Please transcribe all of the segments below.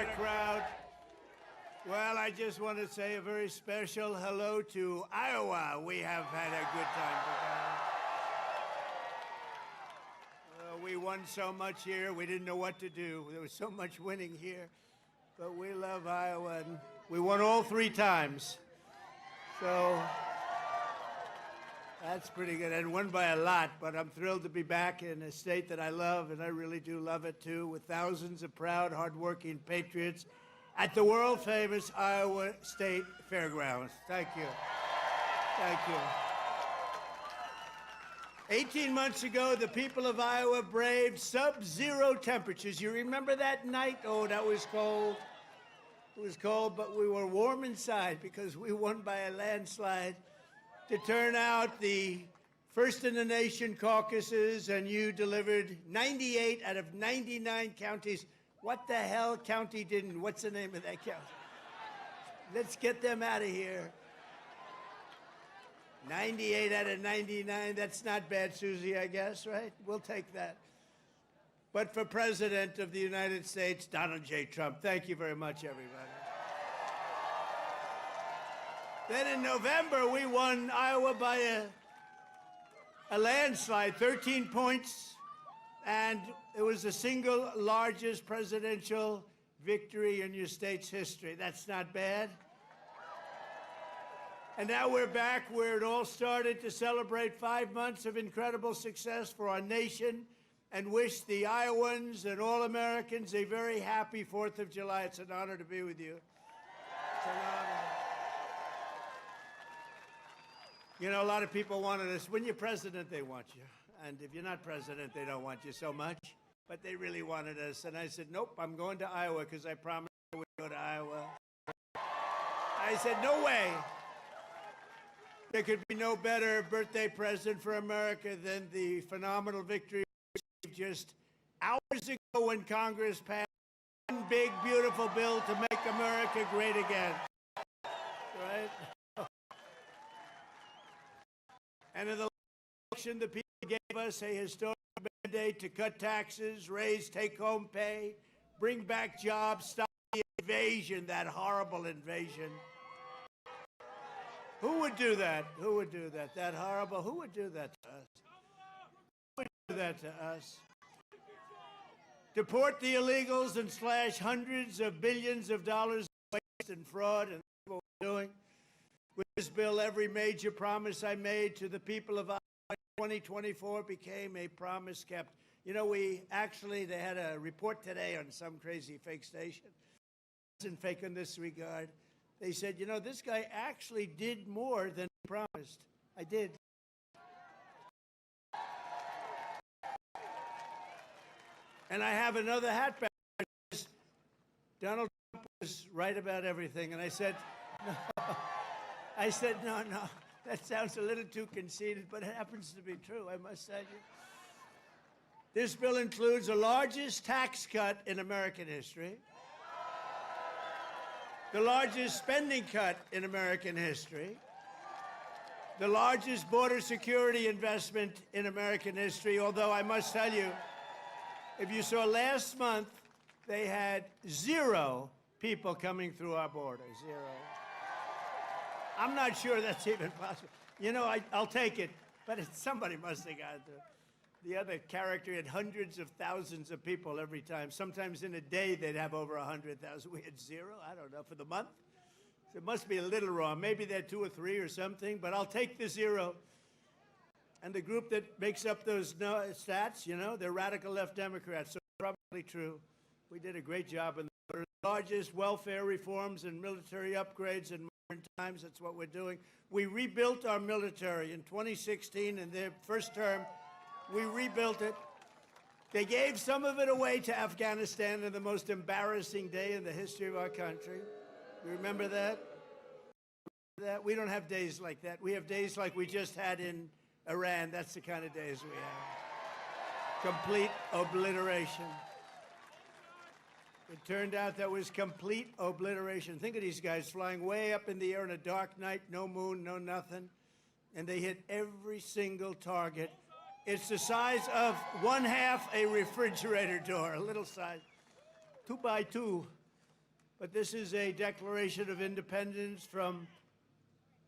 our crowd. Well, I just want to say a very special hello to Iowa. We have had a good time together. We won so much here, we didn't know what to do. There was so much winning here. But we love Iowa, and we won all 3 times. So that's pretty good, and won by a lot, but I'm thrilled to be back in a state that I love, and I really do love it too, with thousands of proud, hardworking patriots at the world-famous Iowa State Fairgrounds. Thank you. Thank you. 18 months ago, the people of Iowa braved sub-zero temperatures. You remember that night? Oh, that was cold. It was cold, but we were warm inside because we won by a landslide to turn out the first-in-the-nation caucuses, and you delivered 98 out of 99 counties. What the hell county didn't? What's the name of that county? Let's get them out of here. 98 out of 99, that's not bad, Susie, I guess, right? We'll take that. But for President of the United States, Donald J. Trump, thank you very much, everybody. Then in November, we won Iowa by a landslide, 13 points, and it was the single largest presidential victory in your state's history. That's not bad. And now we're back where it all started to celebrate 5 months of incredible success for our nation and wish the Iowans and all Americans a very happy 4th of July. It's an honor to be with you. It's an honor. You know, a lot of people wanted us. When you're president, they want you. And if you're not president, they don't want you so much. But they really wanted us. And I said, nope, I'm going to Iowa because I promised I would go to Iowa. I said, no way. There could be no better birthday present for America than the phenomenal victory just hours ago when Congress passed one big, beautiful bill to make America great again. Right? And in the election, the people gave us a historic mandate to cut taxes, raise take-home pay, bring back jobs, stop the invasion, that horrible invasion. Who would do that? Who would do that? That horrible, who would do that to us? Who would do that to us? Deport the illegals and slash hundreds of billions of dollars of waste and fraud, and that's what we're doing. With this bill, every major promise I made to the people of Iowa in 2024 became a promise kept. You know, they had a report today on some crazy fake station. It wasn't fake in this regard. They said, you know, this guy actually did more than he promised. I did. And I have another hat back. Donald Trump was right about everything. And I said, no. I said, no, that sounds a little too conceited, but it happens to be true, I must tell you. This bill includes the largest tax cut in American history, the largest spending cut in American history, the largest border security investment in American history, although I must tell you, if you saw last month, they had 0 people coming through our border, 0. I'm not sure that's even possible. You know, I'll take it, but somebody must have got to. The other character had hundreds of thousands of people every time. Sometimes in a day, they'd have over 100,000. We had 0, I don't know, for the month. So it must be a little wrong. Maybe they're 2 or 3 or something, but I'll take the 0. And the group that makes up those stats, you know, they're radical left Democrats, so it's probably true. We did a great job in the largest welfare reforms and military upgrades in modern times. That's what we're doing. We rebuilt our military in 2016 in their first term. We rebuilt it. They gave some of it away to Afghanistan in the most embarrassing day in the history of our country. You remember that? We don't have days like that. We have days like we just had in Iran. That's the kind of days we have. Complete obliteration. It turned out that was complete obliteration. Think of these guys flying way up in the air on a dark night, no moon, no nothing, and they hit every single target. It's the size of 1/2 a refrigerator door, a little size, 2 by 2. But this is a declaration of independence from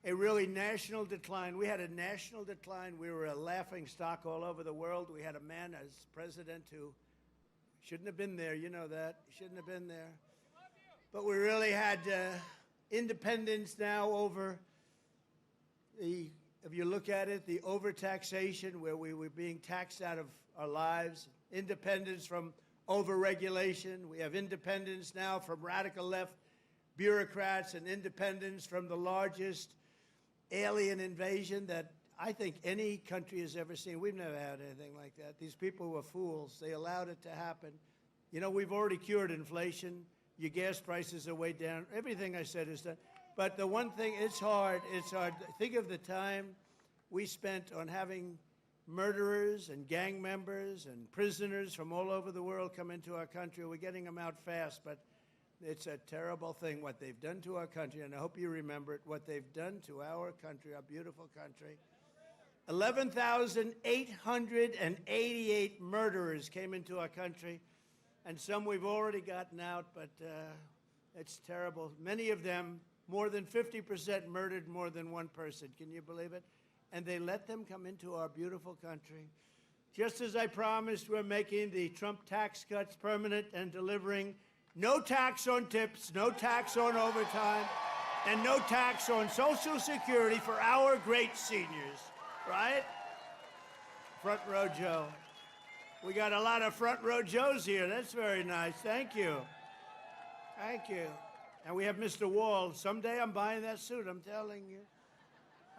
a really national decline. We had a national decline. We were a laughing stock all over the world. We had a man as president who shouldn't have been there. You know that. Shouldn't have been there. But we really had independence now over the, if you look at it, the overtaxation, where we were being taxed out of our lives, independence from overregulation. We have independence now from radical left bureaucrats, and independence from the largest alien invasion that I think any country has ever seen. We've never had anything like that. These people were fools. They allowed it to happen. You know, we've already cured inflation. Your gas prices are way down. Everything I said is done. But the one thing, it's hard. It's hard. Think of the time we spent on having murderers and gang members and prisoners from all over the world come into our country. We're getting them out fast, but it's a terrible thing what they've done to our country, and I hope you remember it, what they've done to our country, our beautiful country. 11,888 murderers came into our country, and some we've already gotten out, but it's terrible. Many of them, more than 50%, murdered more than one person. Can you believe it? And they let them come into our beautiful country. Just as I promised, we're making the Trump tax cuts permanent and delivering no tax on tips, no tax on overtime, and no tax on Social Security for our great seniors, right? Front row Joe. We got a lot of front row Joes here. That's very nice. Thank you. Thank you. And we have Mr. Wall. Someday I'm buying that suit, I'm telling you.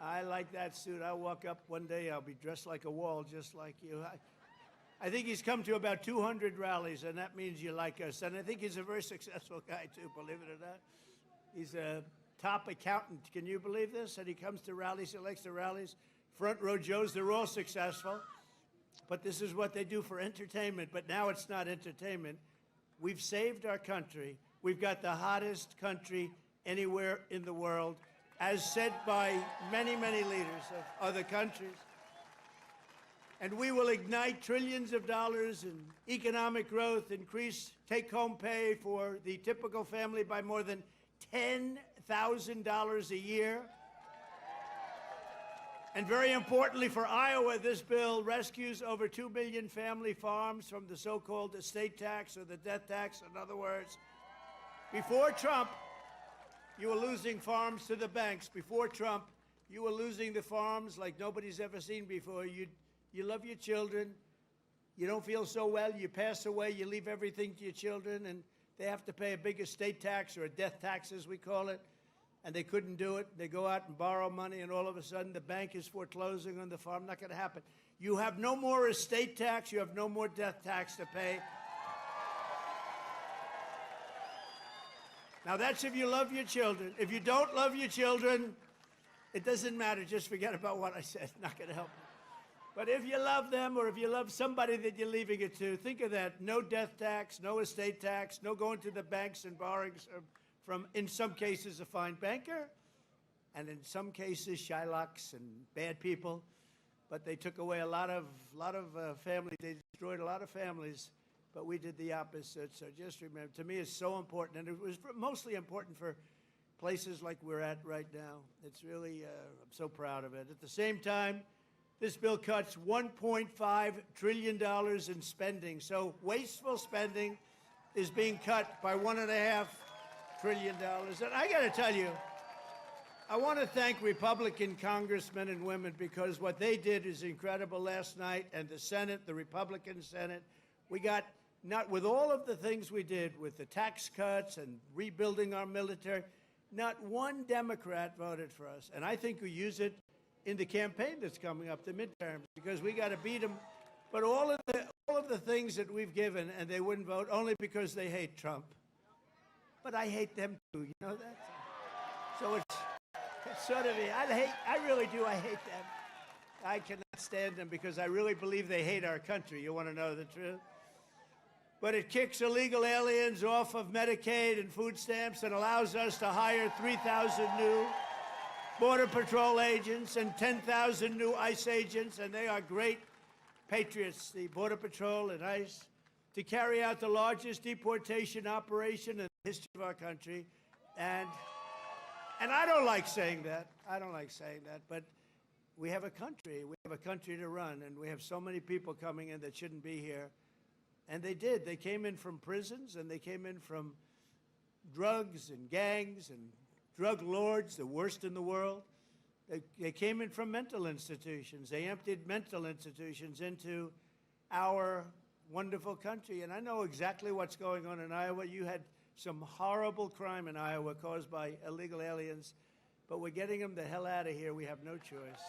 I like that suit. I'll walk up one day, I'll be dressed like a Wall, just like you. I think he's come to about 200 rallies, and that means you like us. And I think he's a very successful guy, too, believe it or not. He's a top accountant. Can you believe this? And he comes to rallies, he likes the rallies. Front row Joes, they're all successful. But this is what they do for entertainment. But now it's not entertainment. We've saved our country. We've got the hottest country anywhere in the world, as said by many, many leaders of other countries. And we will ignite trillions of dollars in economic growth, increase take-home pay for the typical family by more than $10,000 a year. And very importantly for Iowa, this bill rescues over 2 million family farms from the so-called estate tax or the death tax. In other words, before Trump, you were losing farms to the banks. Before Trump, you were losing the farms like nobody's ever seen before. You love your children. You don't feel so well. You pass away. You leave everything to your children, and they have to pay a big estate tax, or a death tax, as we call it, and they couldn't do it. They go out and borrow money, and all of a sudden the bank is foreclosing on the farm. Not going to happen. You have no more estate tax. You have no more death tax to pay. Now, that's if you love your children. If you don't love your children, it doesn't matter. Just forget about what I said. Not going to help you. But if you love them, or if you love somebody that you're leaving it to, think of that. No death tax, no estate tax, no going to the banks and borrowing from, in some cases, a fine banker, and in some cases, Shylocks and bad people. But they took away a lot of families. They destroyed a lot of families. But we did the opposite. So just remember, to me, it's so important. And it was mostly important for places like we're at right now. It's really, I'm so proud of it. At the same time, this bill cuts $1.5 trillion in spending. So wasteful spending is being cut by $1.5 trillion. And I got to tell you, I want to thank Republican congressmen and women, because what they did is incredible last night. And the Senate, the Republican Senate, we got, not with all of the things we did with the tax cuts and rebuilding our military, not one Democrat voted for us. And I think we use it in the campaign that's coming up, the midterms, because we got to beat them. But all of the things that we've given, and they wouldn't vote only because they hate Trump. But I hate them too, you know that? So it's sort of, I really do, I hate them. I cannot stand them because I really believe they hate our country. You want to know the truth? But it kicks illegal aliens off of Medicaid and food stamps and allows us to hire 3,000 new Border Patrol agents and 10,000 new ICE agents, and they are great patriots, the Border Patrol and ICE, to carry out the largest deportation operation in history of our country. And I don't like saying that. I don't like saying that. But we have a country. We have a country to run. And we have so many people coming in that shouldn't be here. And they did. They came in from prisons, and they came in from drugs and gangs and drug lords, the worst in the world. They came in from mental institutions. They emptied mental institutions into our wonderful country. And I know exactly what's going on in Iowa. You had some horrible crime in Iowa caused by illegal aliens, but we're getting them the hell out of here. We have no choice.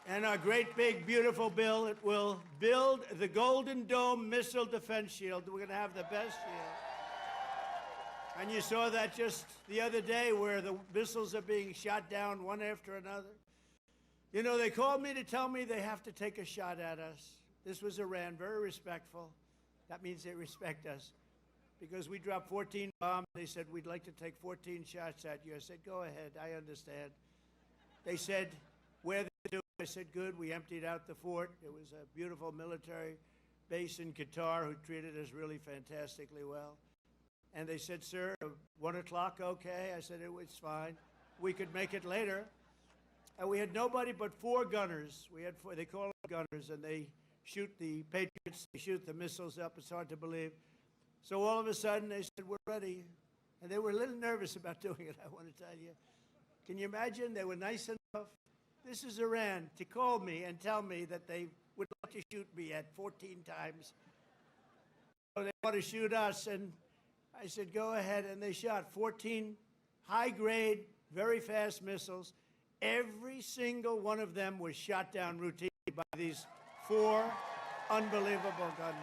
And our great, big, beautiful bill, it will build the Golden Dome Missile Defense Shield. We're going to have the best shield. And you saw that just the other day where the missiles are being shot down one after another. You know, they called me to tell me they have to take a shot at us. This was Iran, very respectful. That means they respect us. Because we dropped 14 bombs, they said, we'd like to take 14 shots at you. I said, go ahead, I understand. They said, where they do? I said, good, we emptied out the fort. It was a beautiful military base in Qatar who treated us really fantastically well. And they said, sir, 1 o'clock, okay? I said, it was fine. We could make it later. And we had nobody but 4 gunners. We had 4, they call them gunners, and they shoot the Patriots, they shoot the missiles up. It's hard to believe. So all of a sudden, they said, we're ready. And they were a little nervous about doing it, I want to tell you. Can you imagine? They were nice enough. This is Iran, to call me and tell me that they would like to shoot me at 14 times. So they want to shoot us, and I said, go ahead, and they shot 14 high-grade, very fast missiles. Every single one of them was shot down routinely by these 4 unbelievable gunmen.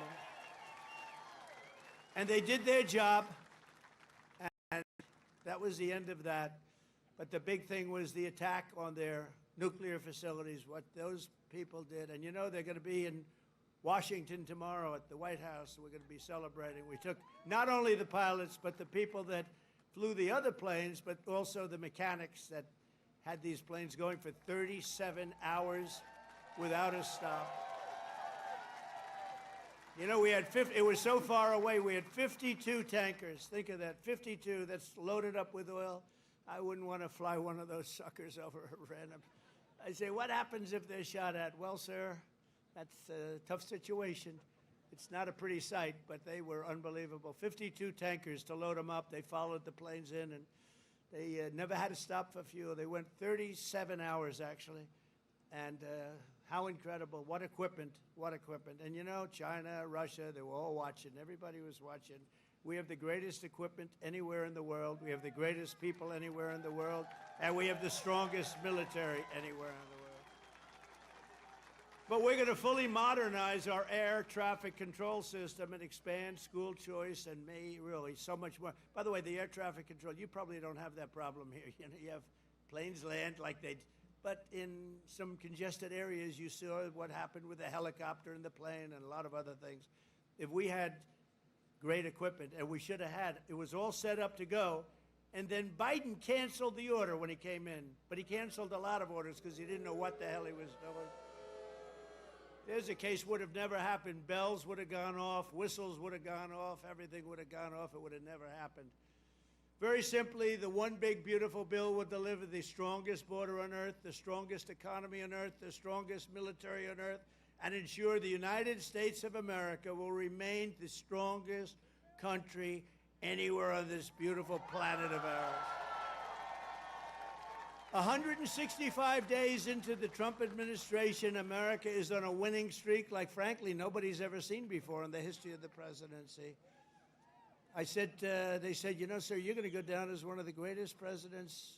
And they did their job, and that was the end of that. But the big thing was the attack on their nuclear facilities, what those people did. And you know, they're going to be in Washington tomorrow at the White House. We're going to be celebrating. We took not only the pilots, but the people that flew the other planes, but also the mechanics that had these planes going for 37 hours without a stop. You know, we had it was so far away, we had 52 tankers. Think of that, 52 that's loaded up with oil. I wouldn't want to fly one of those suckers over random. I say, what happens if they're shot at? Well, sir, that's a tough situation. It's not a pretty sight, but they were unbelievable. 52 tankers to load them up. They followed the planes in, and they never had to stop for fuel. They went 37 hours, actually. And how incredible. What equipment, what equipment. And you know, China, Russia, they were all watching. Everybody was watching. We have the greatest equipment anywhere in the world. We have the greatest people anywhere in the world. And we have the strongest military anywhere in the world. But we're going to fully modernize our air traffic control system and expand school choice and really so much more. By the way, the air traffic control, you probably don't have that problem here. You know, you have planes land like they, but in some congested areas, you saw what happened with the helicopter and the plane and a lot of other things. If we had great equipment, and we should have had, it was all set up to go, and then Biden canceled the order when he came in, but he canceled a lot of orders because he didn't know what the hell he was doing. There's a case would have never happened. Bells would have gone off, whistles would have gone off, everything would have gone off. It would have never happened. Very simply, the one big, beautiful bill would deliver the strongest border on earth, the strongest economy on earth, the strongest military on earth, and ensure the United States of America will remain the strongest country anywhere on this beautiful planet of ours. 165 days into the Trump administration, America is on a winning streak like, frankly, nobody's ever seen before in the history of the presidency. I said, they said, you know, sir, you're going to go down as one of the greatest presidents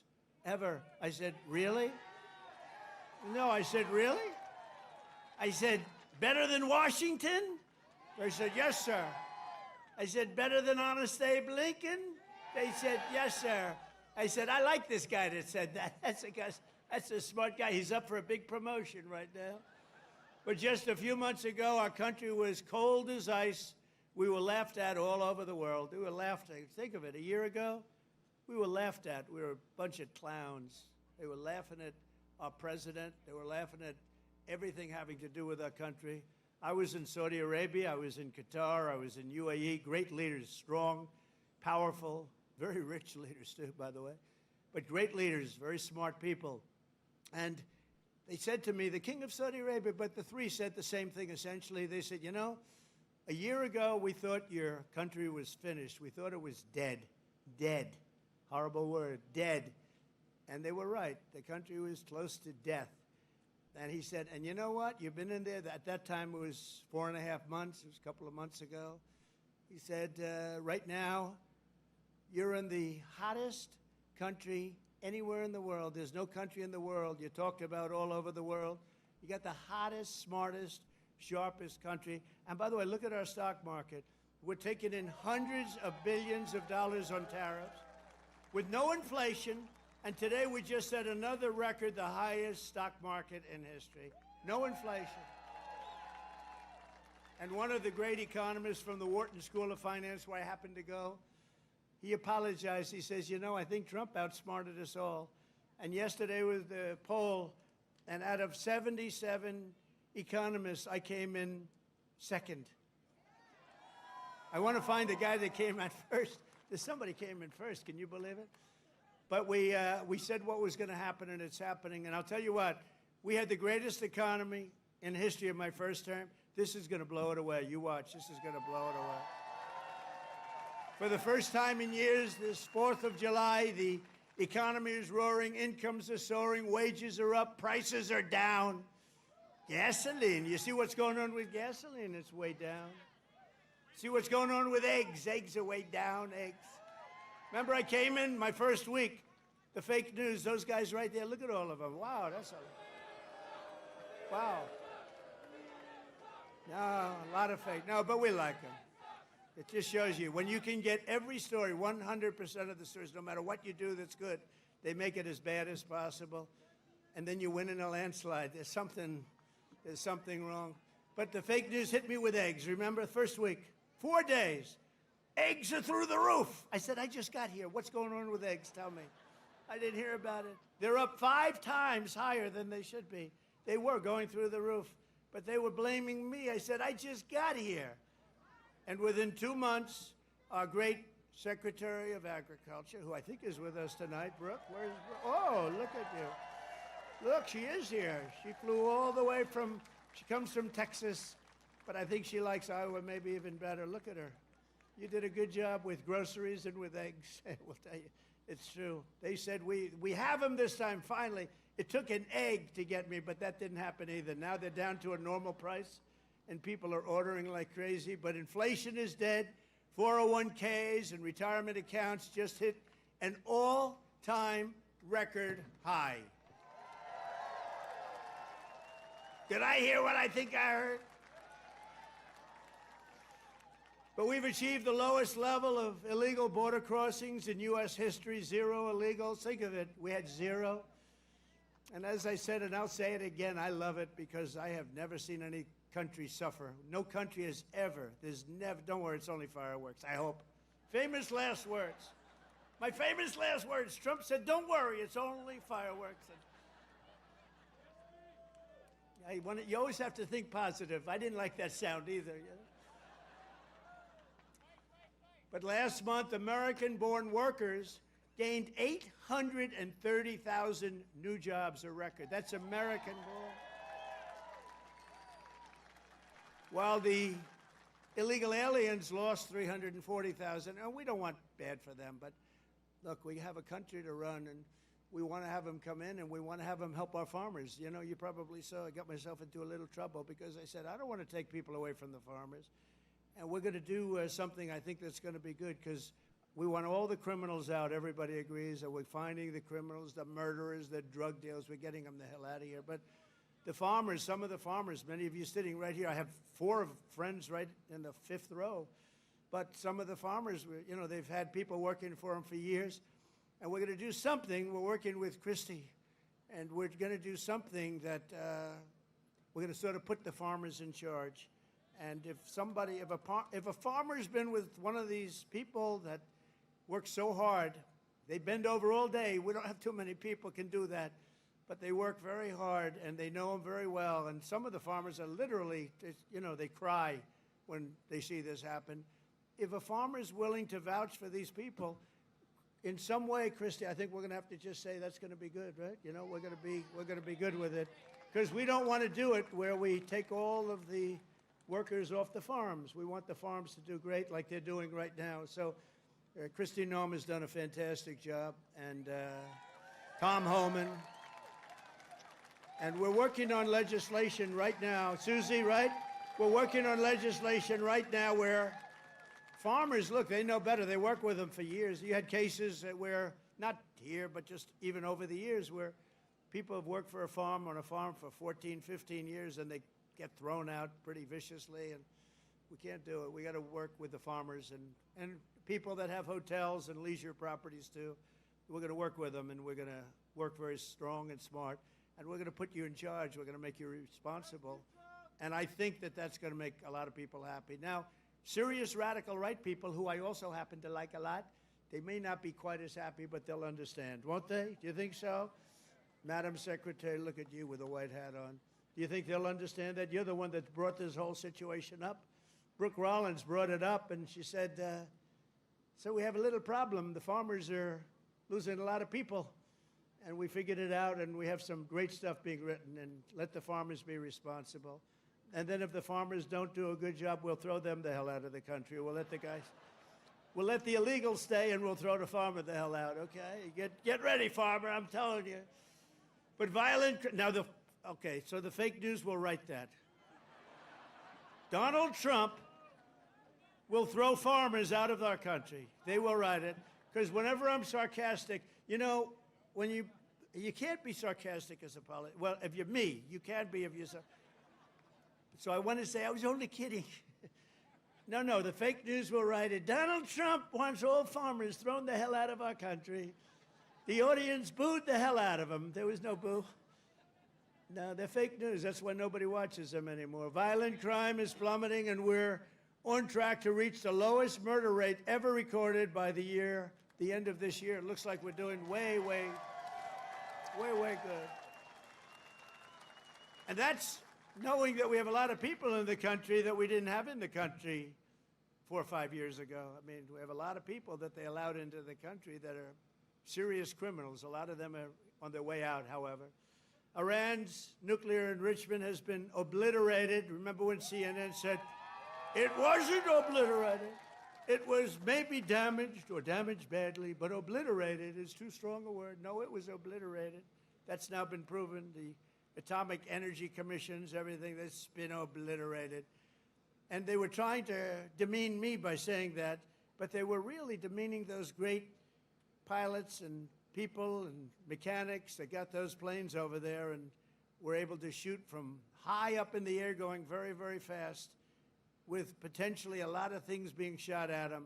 ever. I said, really? No, I said, really? I said, better than Washington? They said, yes, sir. I said, better than Honest Abe Lincoln? They said, yes, sir. I said, I like this guy that said that. That's a smart guy. He's up for a big promotion right now. But just a few months ago, our country was cold as ice. We were laughed at all over the world. We were laughed at. Think of it, a year ago, we were laughed at. We were a bunch of clowns. They were laughing at our president. They were laughing at everything having to do with our country. I was in Saudi Arabia, I was in Qatar, I was in UAE, great leaders, strong, powerful, very rich leaders too, by the way, but great leaders, very smart people. And they said to me, the king of Saudi Arabia, but the three said the same thing essentially. They said, you know, a year ago we thought your country was finished. We thought it was dead. Dead. Horrible word, dead. And they were right. The country was close to death. And he said, and you know what? You've been in there. At that time, it was 4.5 months. It was a couple of months ago. He said, right now, you're in the hottest country anywhere in the world. There's no country in the world. You talked about all over the world. You got the hottest, smartest, sharpest country. And by the way, look at our stock market. We're taking in hundreds of billions of dollars on tariffs with no inflation. And today we just set another record, the highest stock market in history. No inflation. And one of the great economists from the Wharton School of Finance, where I happened to go, he apologized. He says, you know, I think Trump outsmarted us all. And yesterday was the poll, and out of 77 economists, I came in second. I want to find the guy that came in first. Somebody came in first. Can you believe it? But we said what was going to happen, and it's happening. And I'll tell you what, we had the greatest economy in history of my first term. This is going to blow it away. You watch. This is going to blow it away. For the first time in years, this 4th of July, the economy is roaring, incomes are soaring, wages are up, prices are down. Gasoline, you see what's going on with gasoline? It's way down. See what's going on with eggs? Eggs are way down, eggs. Remember, I came in my first week, the fake news, those guys right there, look at all of them. Wow, that's a, wow. No, a lot of fake. No, but we like them. It just shows you, when you can get every story, 100% of the stories, no matter what you do that's good, they make it as bad as possible, and then you win in a landslide. There's something wrong. But the fake news hit me with eggs. Remember, first week, 4 days. Eggs are through the roof. I said, I just got here. What's going on with eggs? Tell me. I didn't hear about it. They're up 5 times higher than they should be. They were going through the roof, but they were blaming me. I said, I just got here. And within 2 months, our great Secretary of Agriculture, who I think is with us tonight, Brooke, where's Brooke? Oh, look at you. Look, she is here. She flew all the way from, she comes from Texas, but I think she likes Iowa maybe even better. Look at her. You did a good job with groceries and with eggs. We'll tell you, it's true. They said, we have them this time, finally. It took an egg to get me, but that didn't happen either. Now they're down to a normal price, and people are ordering like crazy. But inflation is dead. 401ks and retirement accounts just hit an all-time record high. Did I hear what I think I heard? But we've achieved the lowest level of illegal border crossings in U.S. history, 0 illegals. Think of it, we had 0. And as I said, and I'll say it again, I love it because I have never seen any country suffer. No country has ever, there's never, don't worry, it's only fireworks, I hope. Famous last words. My famous last words, Trump said, don't worry, it's only fireworks. You always have to think positive. I didn't like that sound either. You know? But last month, American-born workers gained 830,000 new jobs, a record. That's American-born. While the illegal aliens lost 340,000. And we don't want bad for them, but look, we have a country to run, and we want to have them come in, and we want to have them help our farmers. You know, you probably saw I got myself into a little trouble because I said, I don't want to take people away from the farmers. And we're going to do something I think that's going to be good because we want all the criminals out. Everybody agrees that we're finding the criminals, the murderers, the drug dealers. We're getting them the hell out of here. But the farmers, some of the farmers, many of you sitting right here, I have 4 friends right in the 5th row. But some of the farmers, you know, they've had people working for them for years. And we're going to do something. We're working with Christie. And we're going to do something that we're going to sort of put the farmers in charge. And if somebody, if a farmer's been with one of these people that work so hard, they bend over all day, we don't have too many people can do that. but they work very hard, and they know them very well. And some of the farmers are literally, they cry when they see this happen. If a farmer is willing to vouch for these people, in some way, Christy, I think we're going to have to just say that's going to be good, right? We're going to be good with it, because we don't want to do it where we take all of the workers off the farms. We want the farms to do great, like they're doing right now. So, Christy Noem has done a fantastic job, and Tom Homan, and we're working on legislation right now. Susie, right? We're working on legislation right now where farmers, look, they know better. They work with them for years. You had cases where, not here, but just even over the years, where people have worked for on a farm for 14, 15 years, and they get thrown out pretty viciously, and we can't do it. We got to work with the farmers and people that have hotels and leisure properties too. We're going to work with them, and we're going to work very strong and smart, and we're going to put you in charge. We're going to make you responsible, and I think that that's going to make a lot of people happy. Now, serious radical right people, who I also happen to like a lot, they may not be quite as happy, but they'll understand, won't they? Do you think so? Madam Secretary, look at you with a white hat on. Do you think they'll understand that? You're the one that brought this whole situation up. Brooke Rollins brought it up, and she said, so we have a little problem. The farmers are losing a lot of people, and we figured it out, and we have some great stuff being written, and let the farmers be responsible. And then if the farmers don't do a good job, we'll throw them the hell out of the country. We'll let the illegals stay, and we'll throw the farmer the hell out, okay? Get ready, farmer, I'm telling you. But so the fake news will write that. Donald Trump will throw farmers out of our country. They will write it, because whenever I'm sarcastic, when you can't be sarcastic as a politician. Well, if you're me, you can be if you're So I want to say I was only kidding. No, the fake news will write it. Donald Trump wants all farmers thrown the hell out of our country. The audience booed the hell out of him. There was no boo. No, they're fake news. That's why nobody watches them anymore. Violent crime is plummeting, and we're on track to reach the lowest murder rate ever recorded by the end of this year. It looks like we're doing way good. And that's knowing that we have a lot of people in the country that we didn't have in the country 4 or 5 years ago. I mean, we have a lot of people that they allowed into the country that are serious criminals. A lot of them are on their way out, however. Iran's nuclear enrichment has been obliterated. Remember when CNN said, it wasn't obliterated. It was maybe damaged or damaged badly, but obliterated is too strong a word. No, it was obliterated. That's now been proven. The Atomic Energy Commissions, everything, that's been obliterated. And they were trying to demean me by saying that, but they were really demeaning those great pilots and people and mechanics that got those planes over there and were able to shoot from high up in the air going very, very fast with potentially a lot of things being shot at them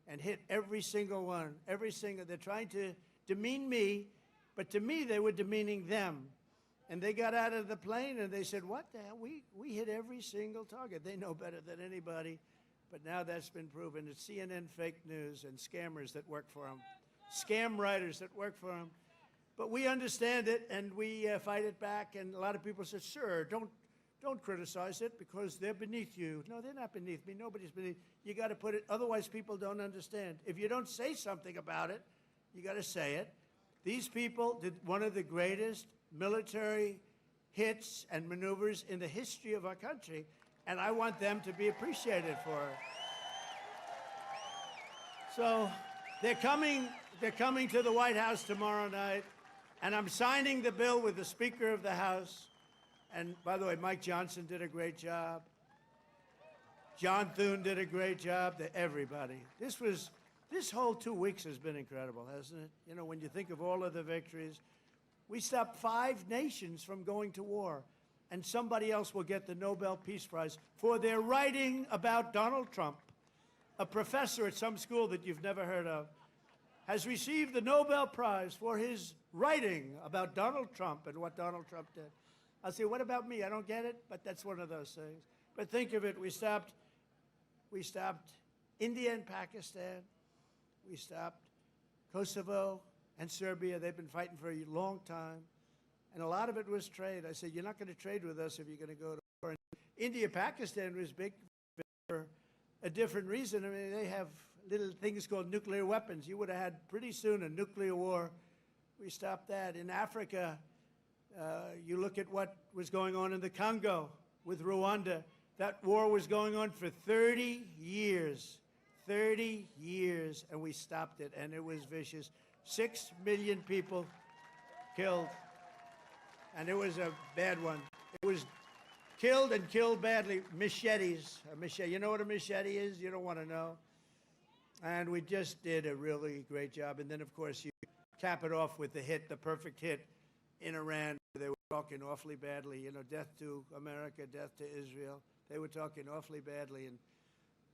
and hit every single one, they're trying to demean me, but to me they were demeaning them. And they got out of the plane and they said, what the hell, we hit every single target. They know better than anybody, but now that's been proven. It's CNN fake news and scammers that work for them. Scam writers that work for them. But we understand it, and we fight it back, and a lot of people say, sir, don't criticize it because they're beneath you. No, they're not beneath me. Nobody's beneath. You got to put it, otherwise people don't understand. If you don't say something about it, you got to say it. These people did one of the greatest military hits and maneuvers in the history of our country, and I want them to be appreciated for it. So they're coming to the White House tomorrow night, and I'm signing the bill with the Speaker of the House. And by the way, Mike Johnson did a great job. John Thune did a great job. Everybody. This whole 2 weeks has been incredible, hasn't it? You know, when you think of all of the victories, we stopped 5 nations from going to war, and somebody else will get the Nobel Peace Prize for their writing about Donald Trump. A professor at some school that you've never heard of has received the Nobel Prize for his writing about Donald Trump and what Donald Trump did. I'll say, what about me? I don't get it, but that's one of those things. But think of it, we stopped India and Pakistan. We stopped Kosovo and Serbia. They've been fighting for a long time. And a lot of it was trade. I said, you're not going to trade with us if you're going to go to war. And India, Pakistan was big for a different reason. I mean, they have little things called nuclear weapons. You would have had pretty soon a nuclear war. We stopped that. In Africa, you look at what was going on in the Congo with Rwanda. That war was going on for 30 years. 30 years, and we stopped it, and it was vicious. 6 million people killed, and it was a bad one. It was killed and killed badly. Machetes. A machete. You know what a machete is? You don't want to know. And we just did a really great job. And then, of course, you cap it off with the hit, the perfect hit in Iran. They were talking awfully badly. You know, death to America, death to Israel. They were talking awfully badly, and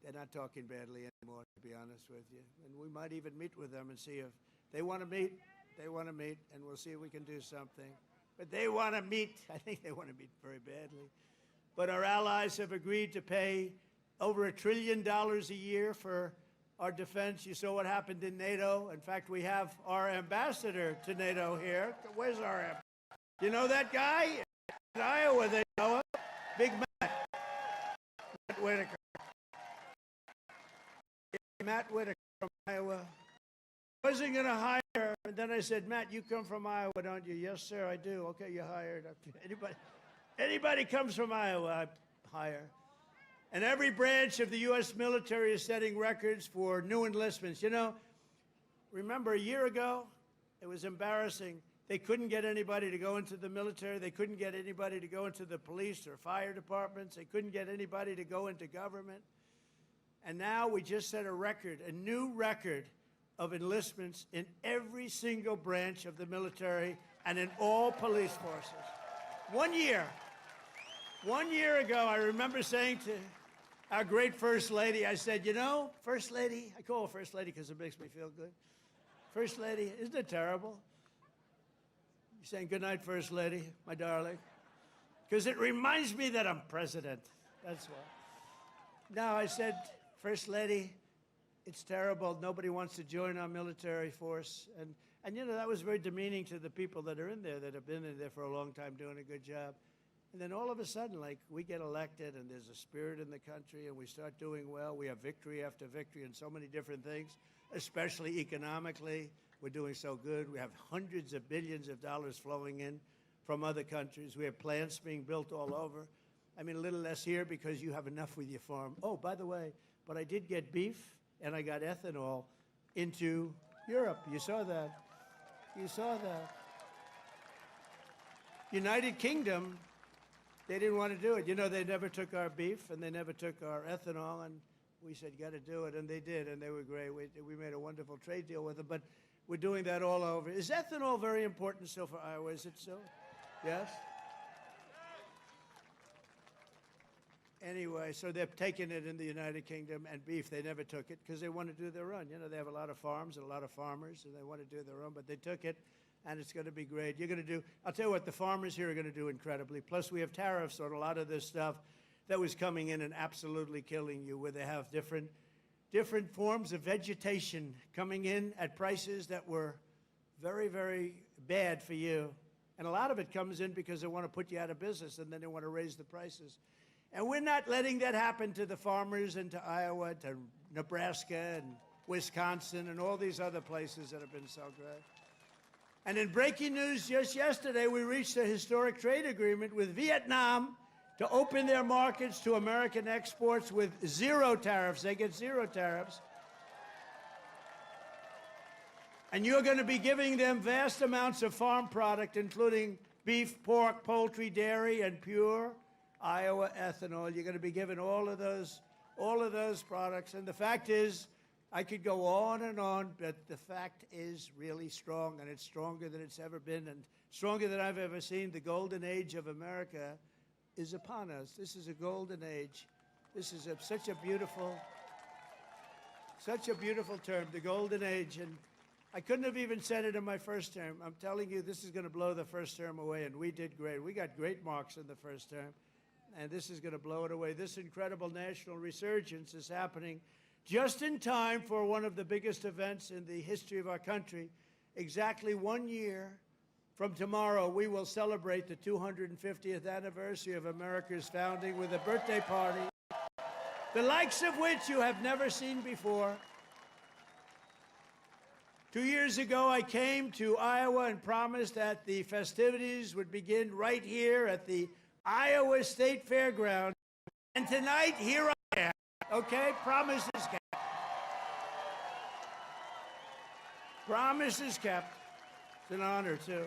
they're not talking badly anymore, to be honest with you. And we might even meet with them and see if they want to meet. They want to meet, and we'll see if we can do something. But they want to meet. I think they want to meet very badly. But our allies have agreed to pay over $1 trillion a year for our defense. You saw what happened in NATO. In fact, we have our ambassador to NATO here. Where's our ambassador? You know that guy? In Iowa, they know him. Big Matt. Matt Whitaker. Matt Whitaker from Iowa. I wasn't going to hire, and then I said, Matt, you come from Iowa, don't you? Yes, sir, I do. Okay, you're hired. Anybody comes from Iowa, I hire. And every branch of the U.S. military is setting records for new enlistments. You know, remember a year ago, it was embarrassing. They couldn't get anybody to go into the military. They couldn't get anybody to go into the police or fire departments. They couldn't get anybody to go into government. And now we just set a record, a new record of enlistments in every single branch of the military and in all police forces. 1 year. 1 year ago, I remember saying to our great First Lady, I said, you know, First Lady, I call her First Lady because it makes me feel good. First Lady, isn't it terrible? You're saying good night, First Lady, my darling. Because it reminds me that I'm president. That's why. Now, I said, First Lady, it's terrible. Nobody wants to join our military force. And you know, that was very demeaning to the people that are in there, that have been in there for a long time doing a good job. And then all of a sudden, like, we get elected and there's a spirit in the country and we start doing well. We have victory after victory in so many different things, especially economically. We're doing so good. We have hundreds of billions of dollars flowing in from other countries. We have plants being built all over. I mean, a little less here because you have enough with your farm. Oh, by the way, but I did get beef and I got ethanol into Europe. You saw that. You saw that. United Kingdom, they didn't want to do it. You know, they never took our beef and they never took our ethanol, and we said, got to do it, and they did, and they were great. We made a wonderful trade deal with them, but we're doing that all over. Is ethanol very important still for Iowa? Is it so? Yes? Anyway, so they're taking it in the United Kingdom, and beef, they never took it because they want to do their own. You know, they have a lot of farms and a lot of farmers, and they want to do their own, but they took it, and it's going to be great. You're going to do, I'll tell you what, the farmers here are going to do incredibly. Plus, we have tariffs on a lot of this stuff that was coming in and absolutely killing you, where they have different forms of vegetation coming in at prices that were very, very bad for you. And a lot of it comes in because they want to put you out of business, and then they want to raise the prices. And we're not letting that happen to the farmers and to Iowa, to Nebraska and Wisconsin and all these other places that have been so great. And in breaking news just yesterday, we reached a historic trade agreement with Vietnam to open their markets to American exports with zero tariffs. They get zero tariffs. And you're going to be giving them vast amounts of farm product, including beef, pork, poultry, dairy, and pure Iowa ethanol. You're going to be given all of those products. And the fact is, I could go on, but the fact is really strong, and it's stronger than it's ever been, and stronger than I've ever seen. The golden age of America is upon us. This is a golden age. This is such a beautiful term, the golden age. And I couldn't have even said it in my first term. I'm telling you, this is going to blow the first term away, and we did great. We got great marks in the first term, and this is going to blow it away. This incredible national resurgence is happening just in time for one of the biggest events in the history of our country. Exactly 1 year From tomorrow, we will celebrate the 250th anniversary of America's founding with a birthday party, the likes of which you have never seen before. 2 years ago, I came to Iowa and promised that the festivities would begin right here at the Iowa State Fairgrounds. And tonight, here I am, okay? Promise is kept. Promise is kept. It's an honor, too.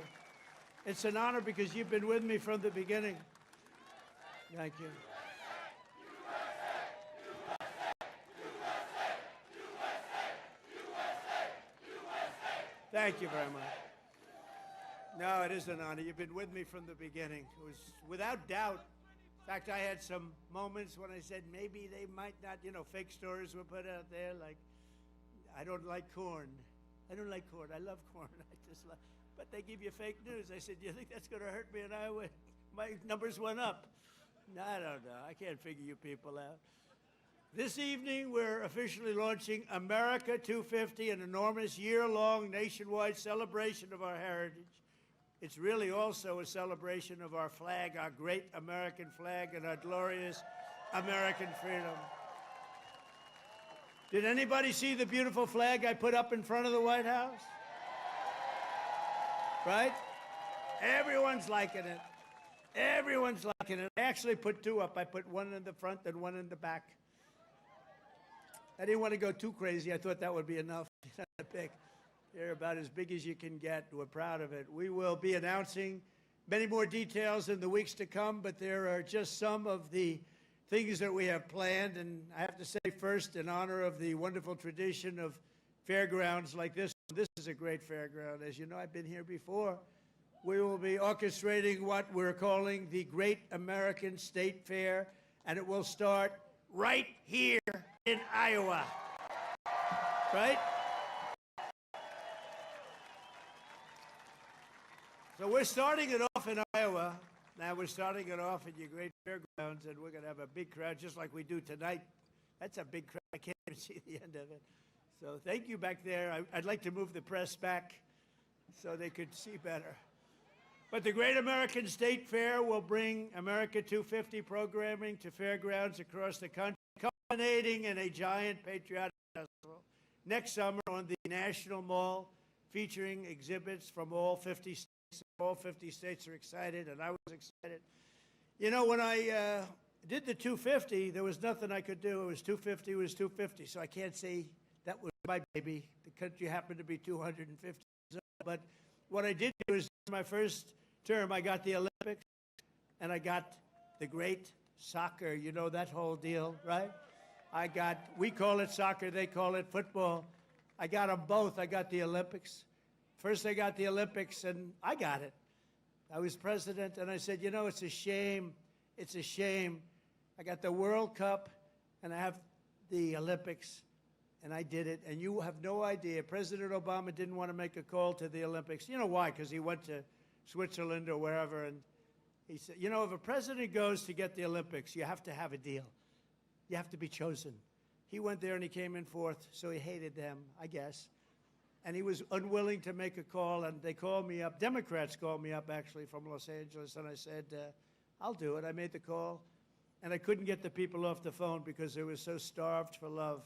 It's an honor because you've been with me from the beginning. Thank you. Thank you very much. No, it is an honor. You've been with me from the beginning. It was without doubt. In fact, I had some moments when I said maybe they might not, fake stories were put out there like, I don't like corn. I don't like corn. I love corn. But they give you fake news. I said, do you think that's going to hurt me in Iowa? My numbers went up. No, I don't know. I can't figure you people out. This evening, we're officially launching America250, an enormous year-long nationwide celebration of our heritage. It's really also a celebration of our flag, our great American flag, and our glorious American freedom. Did anybody see the beautiful flag I put up in front of the White House? Right? Everyone's liking it. Everyone's liking it. I actually put two up. I put one in the front and one in the back. I didn't want to go too crazy. I thought that would be enough. Big. They're about as big as you can get. We're proud of it. We will be announcing many more details in the weeks to come, but there are just some of the things that we have planned. And I have to say first, in honor of the wonderful tradition of fairgrounds like this, this is a great fairground. As you know, I've been here before. We will be orchestrating what we're calling the Great American State Fair, and it will start right here in Iowa. Right? So we're starting it off in Iowa. Now we're starting it off at your great fairgrounds, and we're going to have a big crowd just like we do tonight. That's a big crowd. I can't even see the end of it. So thank you back there. I'd like to move the press back so they could see better. But the Great American State Fair will bring America250 programming to fairgrounds across the country, culminating in a giant patriotic festival next summer on the National Mall, featuring exhibits from all 50 states. All 50 states are excited, and I was excited. You know, when I did the 250, there was nothing I could do. It was 250, it was 250, so I can't say that was my baby. The country happened to be 250. But what I did do is, my first term, I got the Olympics, and I got the great soccer, you know, that whole deal, right? We call it soccer, they call it football. I got them both. I got the Olympics. First, I got the Olympics, and I got it. I was president, and I said, you know, it's a shame. It's a shame. I got the World Cup, and I have the Olympics, and I did it. And you have no idea. President Obama didn't want to make a call to the Olympics. You know why? Because he went to Switzerland or wherever, and he said, you know, if a president goes to get the Olympics, you have to have a deal. You have to be chosen. He went there, and he came in fourth, so he hated them, I guess. And he was unwilling to make a call, and they called me up. Democrats called me up, actually, from Los Angeles, and I said, I'll do it. I made the call, and I couldn't get the people off the phone because they were so starved for love,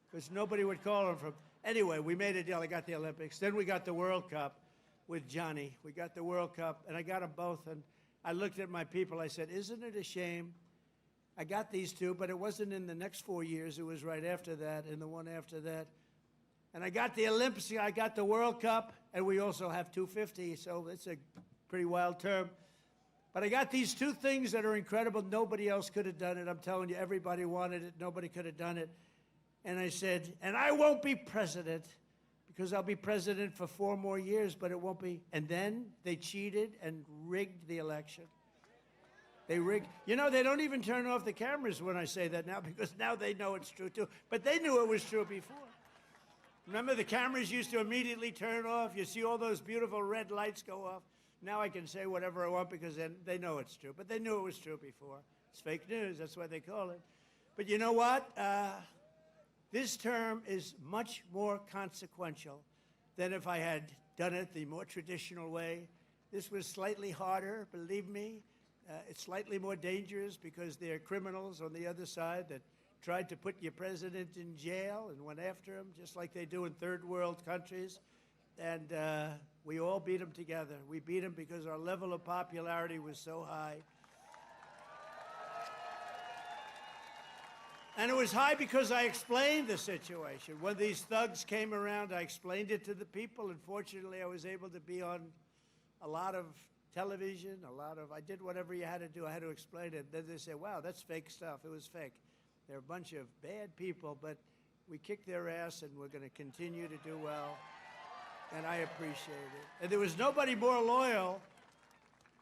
because nobody would call them from. Anyway, we made a deal. I got the Olympics. Then we got the World Cup with Johnny. We got the World Cup, and I got them both, and I looked at my people. I said, isn't it a shame? I got these two, but it wasn't in the next 4 years. It was right after that and the one after that. And I got the Olympics, I got the World Cup, and we also have 250, so it's a pretty wild term. But I got these two things that are incredible. Nobody else could have done it. I'm telling you, everybody wanted it. Nobody could have done it. And I said, and I won't be president, because I'll be president for 4 more years, but it won't be. And then they cheated and rigged the election. They rigged. You know, they don't even turn off the cameras when I say that now, because now they know it's true, too. But they knew it was true before. Remember, the cameras used to immediately turn off. You see all those beautiful red lights go off. Now I can say whatever I want because then they know it's true. But they knew it was true before. It's fake news. That's why they call it. But you know what? This term is much more consequential than if I had done it the more traditional way. This was slightly harder, believe me. It's slightly more dangerous because there are criminals on the other side that tried to put your president in jail and went after him, just like they do in third world countries. And we all beat him together. We beat him because our level of popularity was so high. And it was high because I explained the situation. When these thugs came around, I explained it to the people, and fortunately I was able to be on a lot of television, I did whatever you had to do. I had to explain it. Then they said, wow, that's fake stuff. It was fake. They're a bunch of bad people, but we kicked their ass, and we're going to continue to do well, and I appreciate it. And there was nobody more loyal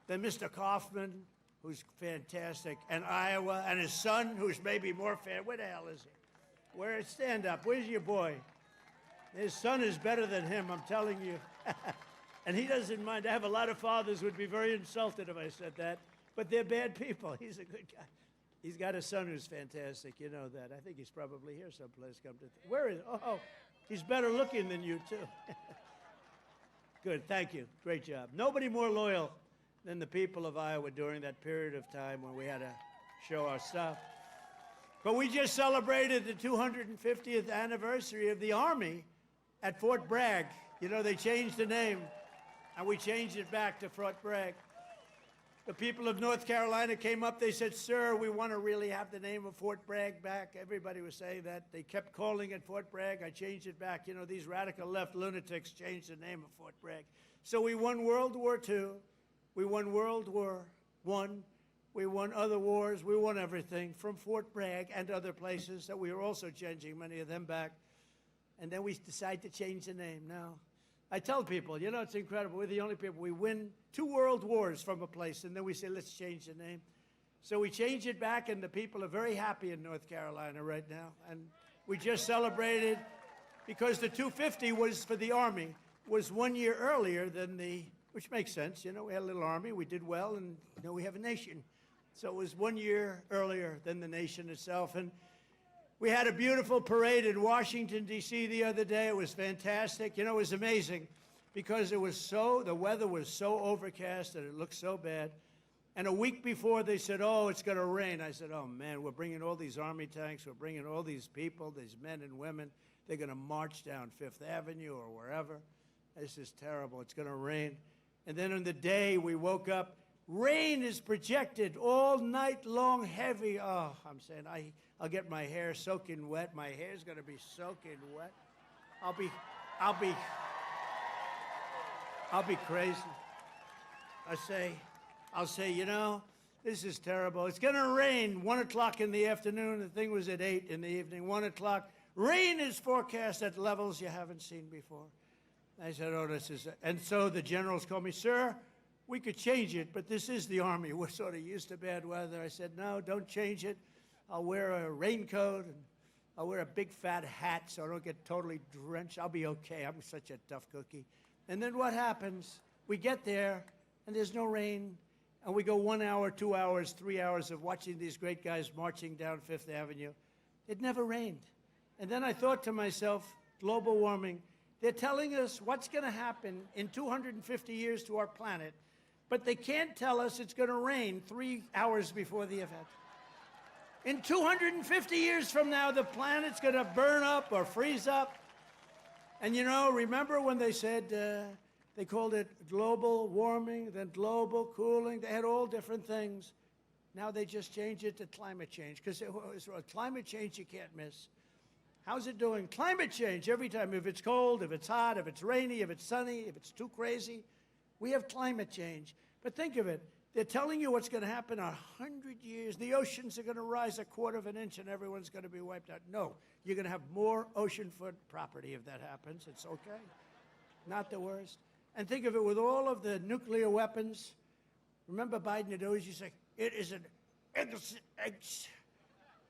than Mr. Kaufman, who's fantastic, and Iowa, and his son, who's maybe more fan. Where the hell is he? Stand up. Where's your boy? His son is better than him, I'm telling you. And he doesn't mind. I have a lot of fathers who would be very insulted if I said that, but they're bad people. He's a good guy. He's got a son who's fantastic. You know that. I think he's probably here someplace. Where is he? Oh, he's better looking than you, too. Good. Thank you. Great job. Nobody more loyal than the people of Iowa during that period of time when we had to show our stuff. But we just celebrated the 250th anniversary of the Army at Fort Bragg. You know, they changed the name, and we changed it back to Fort Bragg. The people of North Carolina came up. They said, sir, we want to really have the name of Fort Bragg back. Everybody was saying that. They kept calling it Fort Bragg. I changed it back. You know, these radical left lunatics changed the name of Fort Bragg. So we won World War II. We won World War I. We won other wars. We won everything from Fort Bragg and other places that we were also changing many of them back. And then we decided to change the name. Now, I tell people, you know, it's incredible. We're the only people. We win 2 world wars from a place, and then we say, let's change the name. So we change it back, and the people are very happy in North Carolina right now. And we just celebrated, because the 250 was for the Army, was 1 year earlier than the, which makes sense. You know, we had a little Army. We did well, and now we have a nation. So it was 1 year earlier than the nation itself. And we had a beautiful parade in Washington, D.C. the other day. It was fantastic. You know, it was amazing because it was the weather was so overcast and it looked so bad. And a week before, they said, oh, it's going to rain. I said, oh, man, we're bringing all these Army tanks. We're bringing all these people, these men and women. They're going to march down Fifth Avenue or wherever. This is terrible. It's going to rain. And then on the day, we woke up. Rain is projected all night long, heavy. Oh, I'm saying, I'll get my hair soaking wet. My hair's going to be soaking wet. I'll be crazy. I'll say, you know, this is terrible. It's going to rain 1 o'clock in the afternoon. The thing was at 8 in the evening, 1 o'clock. Rain is forecast at levels you haven't seen before. I said, oh, this is, and so the generals called me, sir, we could change it, but this is the Army. We're sort of used to bad weather. I said, no, don't change it. I'll wear a raincoat, and I'll wear a big fat hat so I don't get totally drenched. I'll be okay. I'm such a tough cookie. And then what happens? We get there, and there's no rain, and we go 1 hour, 2 hours, 3 hours of watching these great guys marching down Fifth Avenue. It never rained. And then I thought to myself, global warming, they're telling us what's going to happen in 250 years to our planet, but they can't tell us it's going to rain 3 hours before the event. In 250 years from now, the planet's going to burn up or freeze up. And you know, remember when they said, they called it global warming, then global cooling? They had all different things. Now they just changed it to climate change, because climate change you can't miss. How's it doing? Climate change every time. If it's cold, if it's hot, if it's rainy, if it's sunny, if it's too crazy, we have climate change. But think of it. They're telling you what's going to happen in 100 years. The oceans are going to rise 1/4 of an inch and everyone's going to be wiped out. No, you're going to have more oceanfront property if that happens. It's okay. Not the worst. And think of it, with all of the nuclear weapons. Remember Biden had always used to say,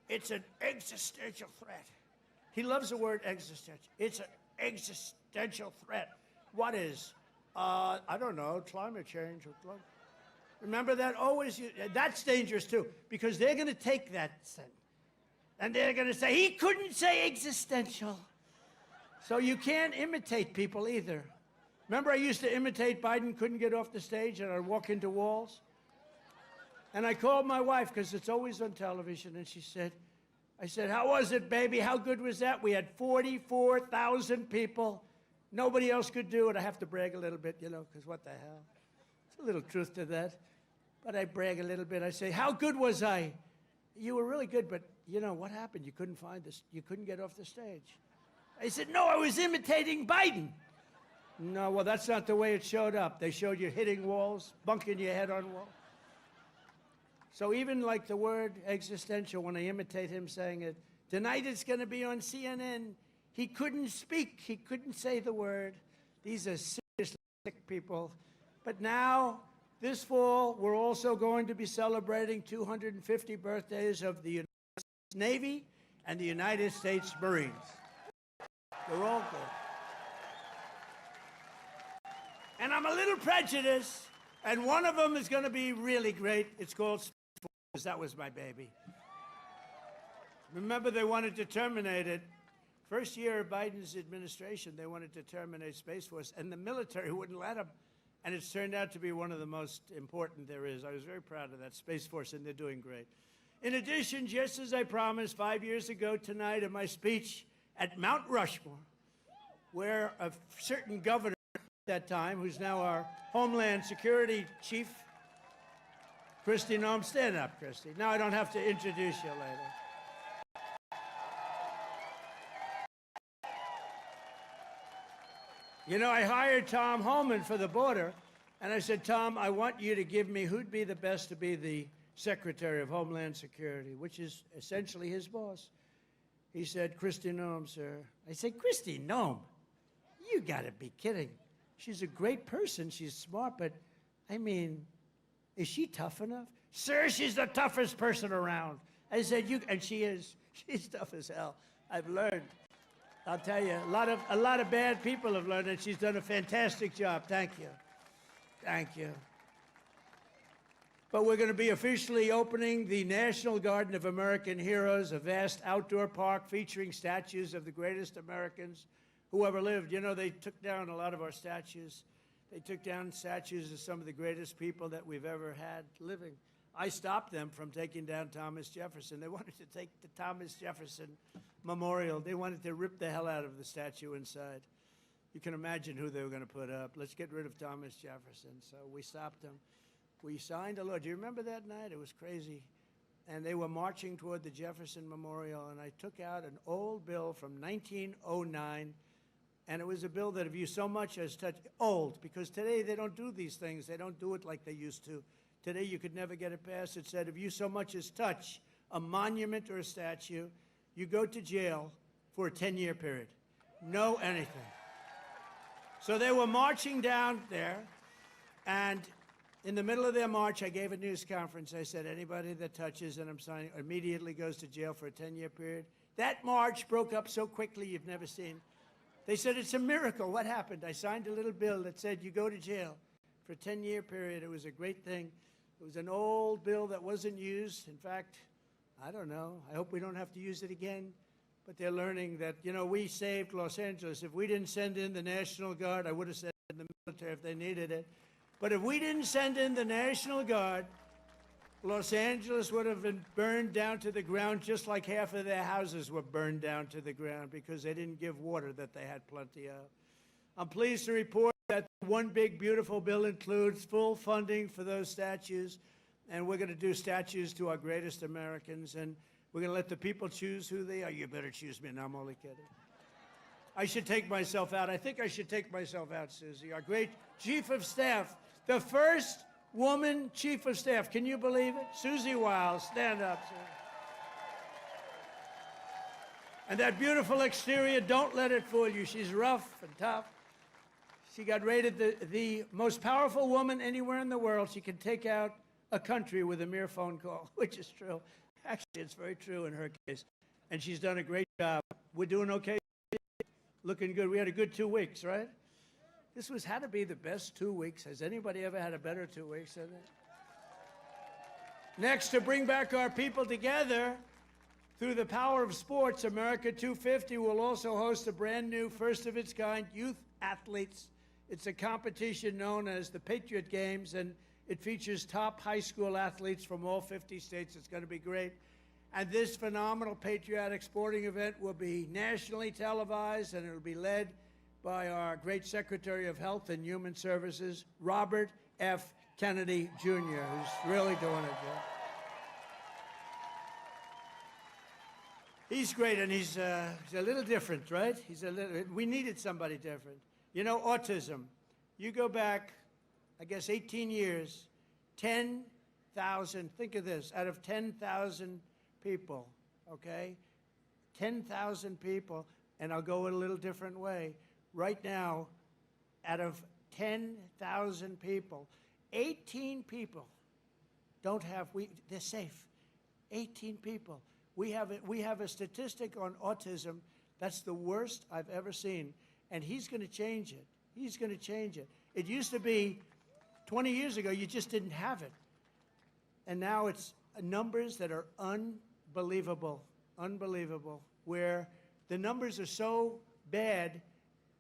it's an existential threat. He loves the word existential. It's an existential threat. What is? I don't know, climate change. Remember that? Always, that's dangerous too, because they're going to take that and they're going to say, he couldn't say existential. So you can't imitate people either. Remember I used to imitate Biden, couldn't get off the stage, and I'd walk into walls? And I called my wife, because it's always on television, and I said, how was it, baby? How good was that? We had 44,000 people. Nobody else could do it. I have to brag a little bit, you know, because what the hell? There's a little truth to that. But I brag a little bit. I say, how good was I? You were really good, but, you know, what happened? You couldn't find this. You couldn't get off the stage. I said, no, I was imitating Biden. No, well, that's not the way it showed up. They showed you hitting walls, bunking your head on walls. So even like the word existential, when I imitate him saying it, tonight it's going to be on CNN. He couldn't speak. He couldn't say the word. These are seriously sick people. But now, this fall, we're also going to be celebrating 250 birthdays of the United States Navy and the United States Marines. They're all good. And I'm a little prejudiced, and one of them is going to be really great. It's called Space Force. That was my baby. Remember, they wanted to terminate it. First year of Biden's administration, they wanted to terminate Space Force, and the military wouldn't let them. And it's turned out to be one of the most important there is. I was very proud of that Space Force, and they're doing great. In addition, just as I promised 5 years ago tonight in my speech at Mount Rushmore, where a certain governor at that time, who's now our Homeland Security chief, Kristi Noem, stand up, Kristi. Now I don't have to introduce you later. You know, I hired Tom Homan for the border, and I said, Tom, I want you to give me who'd be the best to be the Secretary of Homeland Security, which is essentially his boss. He said, Kristi Noem, sir. I said, Kristi Noem? You gotta be kidding. She's a great person, she's smart, but I mean, is she tough enough? Sir, she's the toughest person around. I said, and she is. She's tough as hell. I've learned. I'll tell you, a lot of bad people have learned, and she's done a fantastic job. Thank you. Thank you. But we're going to be officially opening the National Garden of American Heroes, a vast outdoor park featuring statues of the greatest Americans who ever lived. You know, they took down a lot of our statues. They took down statues of some of the greatest people that we've ever had living. I stopped them from taking down Thomas Jefferson. They wanted to take the Thomas Jefferson Memorial. They wanted to rip the hell out of the statue inside. You can imagine who they were going to put up. Let's get rid of Thomas Jefferson. So we stopped them. We signed a law. Do you remember that night? It was crazy. And they were marching toward the Jefferson Memorial, and I took out an old bill from 1909, and it was a bill that if you so much as touched, old, because today they don't do these things. They don't do it like they used to. Today you could never get it passed. It said if you so much as touch a monument or a statue, you go to jail for a 10-year period. No anything. So they were marching down there, and in the middle of their march, I gave a news conference. I said, anybody that touches, and I'm signing, immediately goes to jail for a 10-year period. That march broke up so quickly you've never seen. They said, it's a miracle. What happened? I signed a little bill that said you go to jail for a 10-year period. It was a great thing. It was an old bill that wasn't used. In fact, I don't know. I hope we don't have to use it again. But they're learning that, you know, we saved Los Angeles. If we didn't send in the National Guard, I would have sent in the military if they needed it. But if we didn't send in the National Guard, Los Angeles would have been burned down to the ground, just like half of their houses were burned down to the ground because they didn't give water that they had plenty of. I'm pleased to report that one big, beautiful bill includes full funding for those statues, and we're going to do statues to our greatest Americans, and we're going to let the people choose who they are. You better choose me. No, I'm only kidding. I should take myself out. I think I should take myself out, Susie. Our great chief of staff, the first woman chief of staff. Can you believe it? Susie Wiles, stand up, sir. And that beautiful exterior, don't let it fool you. She's rough and tough. She got rated the most powerful woman anywhere in the world. She can take out a country with a mere phone call, which is true. Actually, it's very true in her case. And she's done a great job. We're doing okay. Looking good. We had a good 2 weeks, right? This had to be the best 2 weeks. Has anybody ever had a better 2 weeks than that? Next, to bring back our people together through the power of sports, America250 will also host a brand new, first-of-its-kind youth athletes It's a competition known as the Patriot Games, and it features top high school athletes from all 50 states. It's going to be great. And this phenomenal patriotic sporting event will be nationally televised, and it will be led by our great Secretary of Health and Human Services, Robert F. Kennedy, Jr., who's really doing it. He's great, and he's a little different, right? We needed somebody different. You know, autism. You go back, I guess, 18 years, 10,000, think of this, out of 10,000 people, okay? 10,000 people, and I'll go in a little different way. Right now, out of 10,000 people, 18 people don't have, they're safe. 18 people. We have a statistic on autism that's the worst I've ever seen, and he's going to change it. He's going to change it. It used to be 20 years ago, you just didn't have it. And now it's numbers that are unbelievable, where the numbers are so bad,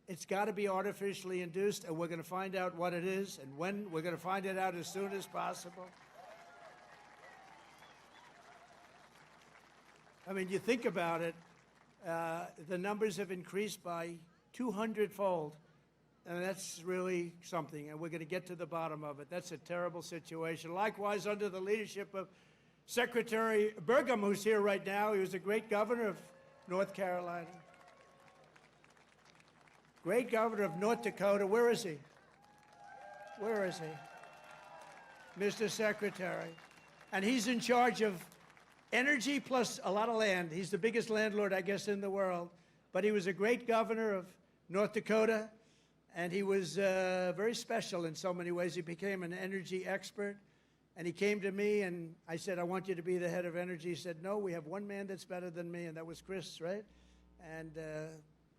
it's got to be artificially induced, and we're going to find out what it is and when. We're going to find it out as soon as possible. I mean, you think about it, the numbers have increased by 200-fold, and that's really something, and we're going to get to the bottom of it. That's a terrible situation. Likewise, under the leadership of Secretary Burgum, who's here right now, he was a great governor of North Carolina. Great governor of North Dakota. Where is he? Where is he? Mr. Secretary. And he's in charge of energy plus a lot of land. He's the biggest landlord, I guess, in the world. But he was a great governor of North Dakota, and he was very special in so many ways. He became an energy expert, and he came to me, and I said, I want you to be the head of energy. He said, no, we have one man that's better than me, and that was Chris, right? And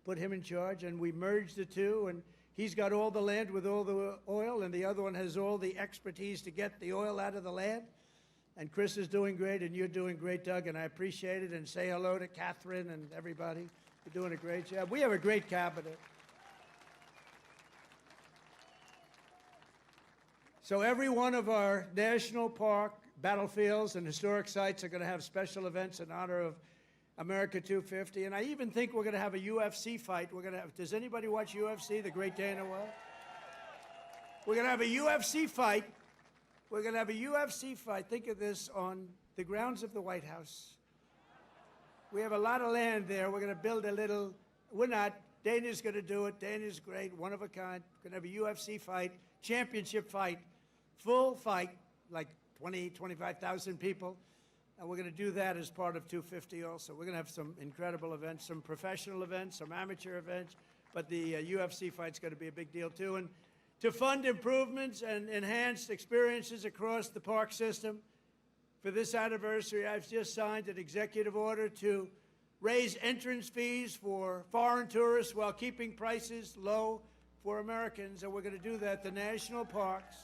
put him in charge, and we merged the two, and he's got all the land with all the oil, and the other one has all the expertise to get the oil out of the land. And Chris is doing great, and you're doing great, Doug, and I appreciate it. And say hello to Catherine and everybody. You're doing a great job. We have a great cabinet. So every one of our national park, battlefields, and historic sites are going to have special events in honor of America250. And I even think we're going to have a UFC fight. Does anybody watch UFC, the great Dana White? We're going to have a UFC fight. We're going to have a UFC fight, think of this, on the grounds of the White House. We have a lot of land there. We're going to build a little, we're not, Dana's going to do it. Dana's great, one of a kind. We're going to have a UFC fight, championship fight, full fight, like 20, 25,000 people. And we're going to do that as part of 250 also. We're going to have some incredible events, some professional events, some amateur events, but the UFC fight's going to be a big deal too. And to fund improvements and enhanced experiences across the park system, for this anniversary, I've just signed an executive order to raise entrance fees for foreign tourists while keeping prices low for Americans, and we're going to do that. The national parks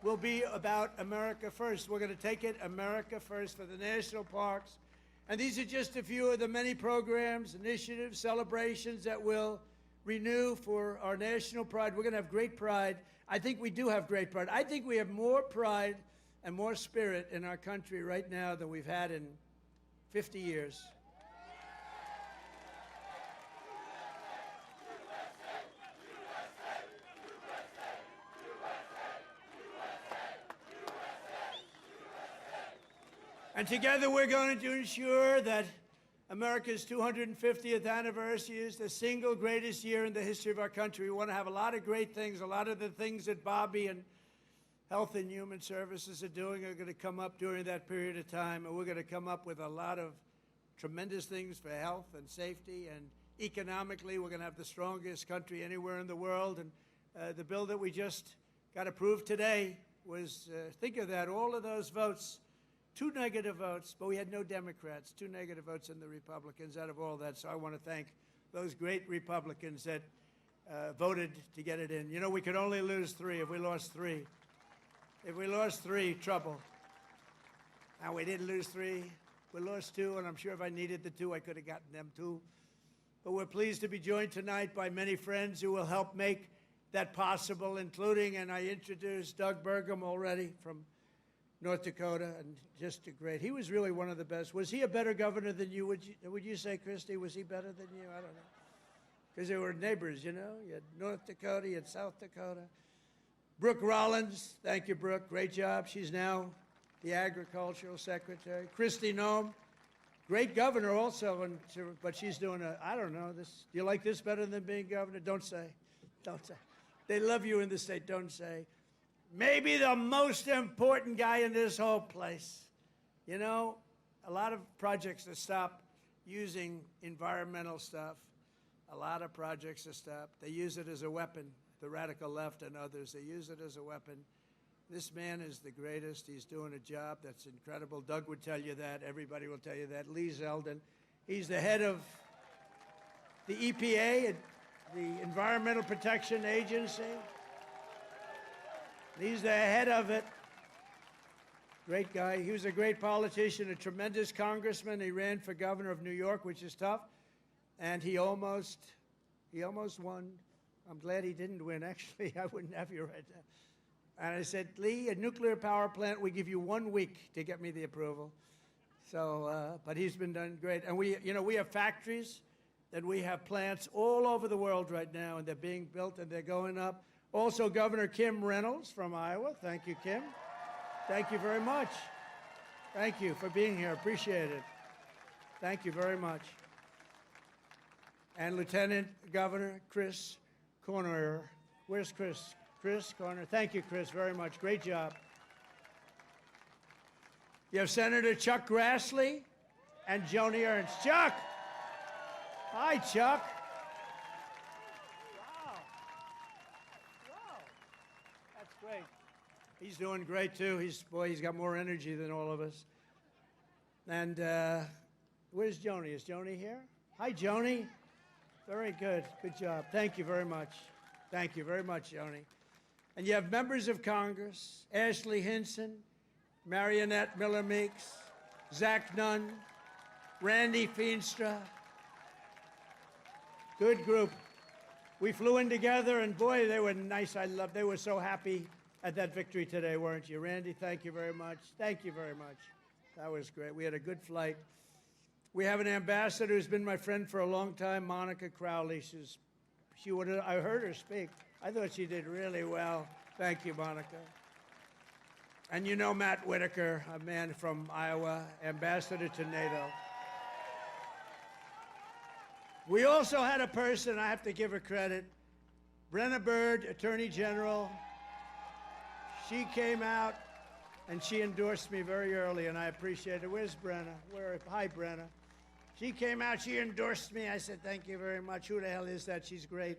will be about America first. We're going to take it America first for the national parks. And these are just a few of the many programs, initiatives, celebrations that will renew for our national pride. We're going to have great pride. I think we do have great pride. I think we have more pride and more spirit in our country right now than we've had in 50 years. And together we're going to ensure that America's 250th anniversary is the single greatest year in the history of our country. We want to have a lot of great things. A lot of the things that Bobby and Health and Human Services are doing are going to come up during that period of time. And we're going to come up with a lot of tremendous things for health and safety. And economically, we're going to have the strongest country anywhere in the world. And the bill that we just got approved today was, think of that, all of those votes. 2 negative votes, but we had no Democrats, 2 negative votes in the Republicans out of all that. So I want to thank those great Republicans that voted to get it in. You know, we could only lose 3. If we lost 3, trouble. Now, we didn't lose 3. We lost 2, and I'm sure if I needed the 2, I could have gotten them too. But we're pleased to be joined tonight by many friends who will help make that possible, including, and I introduced Doug Burgum already from North Dakota, and just a great. He was really one of the best. Was he a better governor than you? Would you say, Christy? Was he better than you? I don't know. Because they were neighbors, you know. You had North Dakota, you had South Dakota. Brooke Rollins, thank you, Brooke. Great job. She's now the agricultural secretary. Christy Noem, great governor also, but she's doing I don't know, this. Do you like this better than being governor? Don't say. Don't say. They love you in the state. Don't say. Maybe the most important guy in this whole place. You know, a lot of projects that stop using environmental stuff, a lot of projects that stop. They use it as a weapon, the radical left and others. They use it as a weapon. This man is the greatest. He's doing a job that's incredible. Doug would tell you that. Everybody will tell you that. Lee Zeldin. He's the head of the EPA, the Environmental Protection Agency. He's the head of it. Great guy. He was a great politician, a tremendous congressman. He ran for governor of New York, which is tough. And he almost won. I'm glad he didn't win, actually. I wouldn't have you right now. And I said, Lee, a nuclear power plant, we give you 1 week to get me the approval. So, but he's been done great. And we have factories, and we have plants all over the world right now, and they're being built, and they're going up. Also, Governor Kim Reynolds from Iowa. Thank you, Kim. Thank you very much. Thank you for being here. Appreciate it. Thank you very much. And Lieutenant Governor Chris Corner. Where's Chris? Chris Corner. Thank you, Chris, very much. Great job. You have Senator Chuck Grassley and Joni Ernst. Chuck! Hi, Chuck. Wow. Wow. That's great. He's doing great, too. He's got more energy than all of us. And where's Joni? Is Joni here? Hi, Joni. Very good. Good job. Thank you very much. Thank you very much, Joni. And you have members of Congress, Ashley Hinson, Marionette Miller Meeks, Zach Nunn, Randy Feenstra. Good group. We flew in together, and boy, they were nice. They were so happy at that victory today, weren't you? Randy, thank you very much. Thank you very much. That was great. We had a good flight. We have an ambassador who's been my friend for a long time, Monica Crowley. I heard her speak. I thought she did really well. Thank you, Monica. And you know Matt Whitaker, a man from Iowa, ambassador to NATO. We also had a person, I have to give her credit, Brenna Bird, Attorney General. She came out and she endorsed me very early, and I appreciate it. Where's Brenna? Hi, Brenna. She came out, she endorsed me. I said, thank you very much. Who the hell is that? She's great.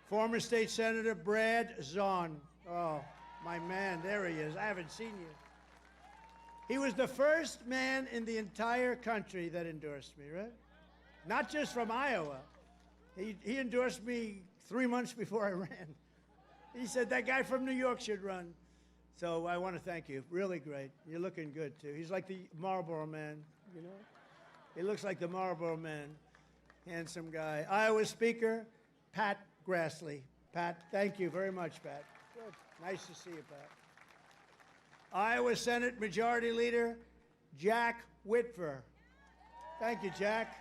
Former State Senator Brad Zahn. Oh, my man, there he is. I haven't seen you. He was the first man in the entire country that endorsed me, right? Not just from Iowa. He endorsed me 3 months before I ran. He said, that guy from New York should run. So I want to thank you. Really great. You're looking good, too. He's like the Marlboro Man, you know? He looks like the Marlboro Man. Handsome guy. Iowa Speaker, Pat Grassley. Pat, thank you very much, Pat. Good. Nice to see you, Pat. Iowa Senate Majority Leader, Jack Whitver. Thank you, Jack.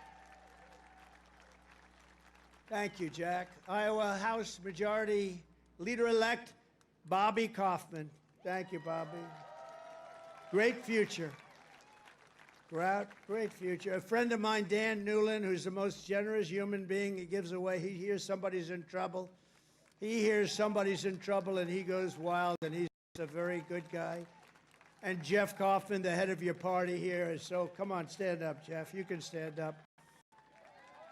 Thank you, Jack. Iowa House Majority Leader-elect, Bobby Kaufman. Thank you, Bobby. Great future. Great future. A friend of mine, Dan Newland, who's the most generous human being. He gives away. He hears somebody's in trouble. He hears somebody's in trouble, and he goes wild, and he's a very good guy. And Jeff Kaufman, the head of your party here, is so, come on, stand up, Jeff. You can stand up.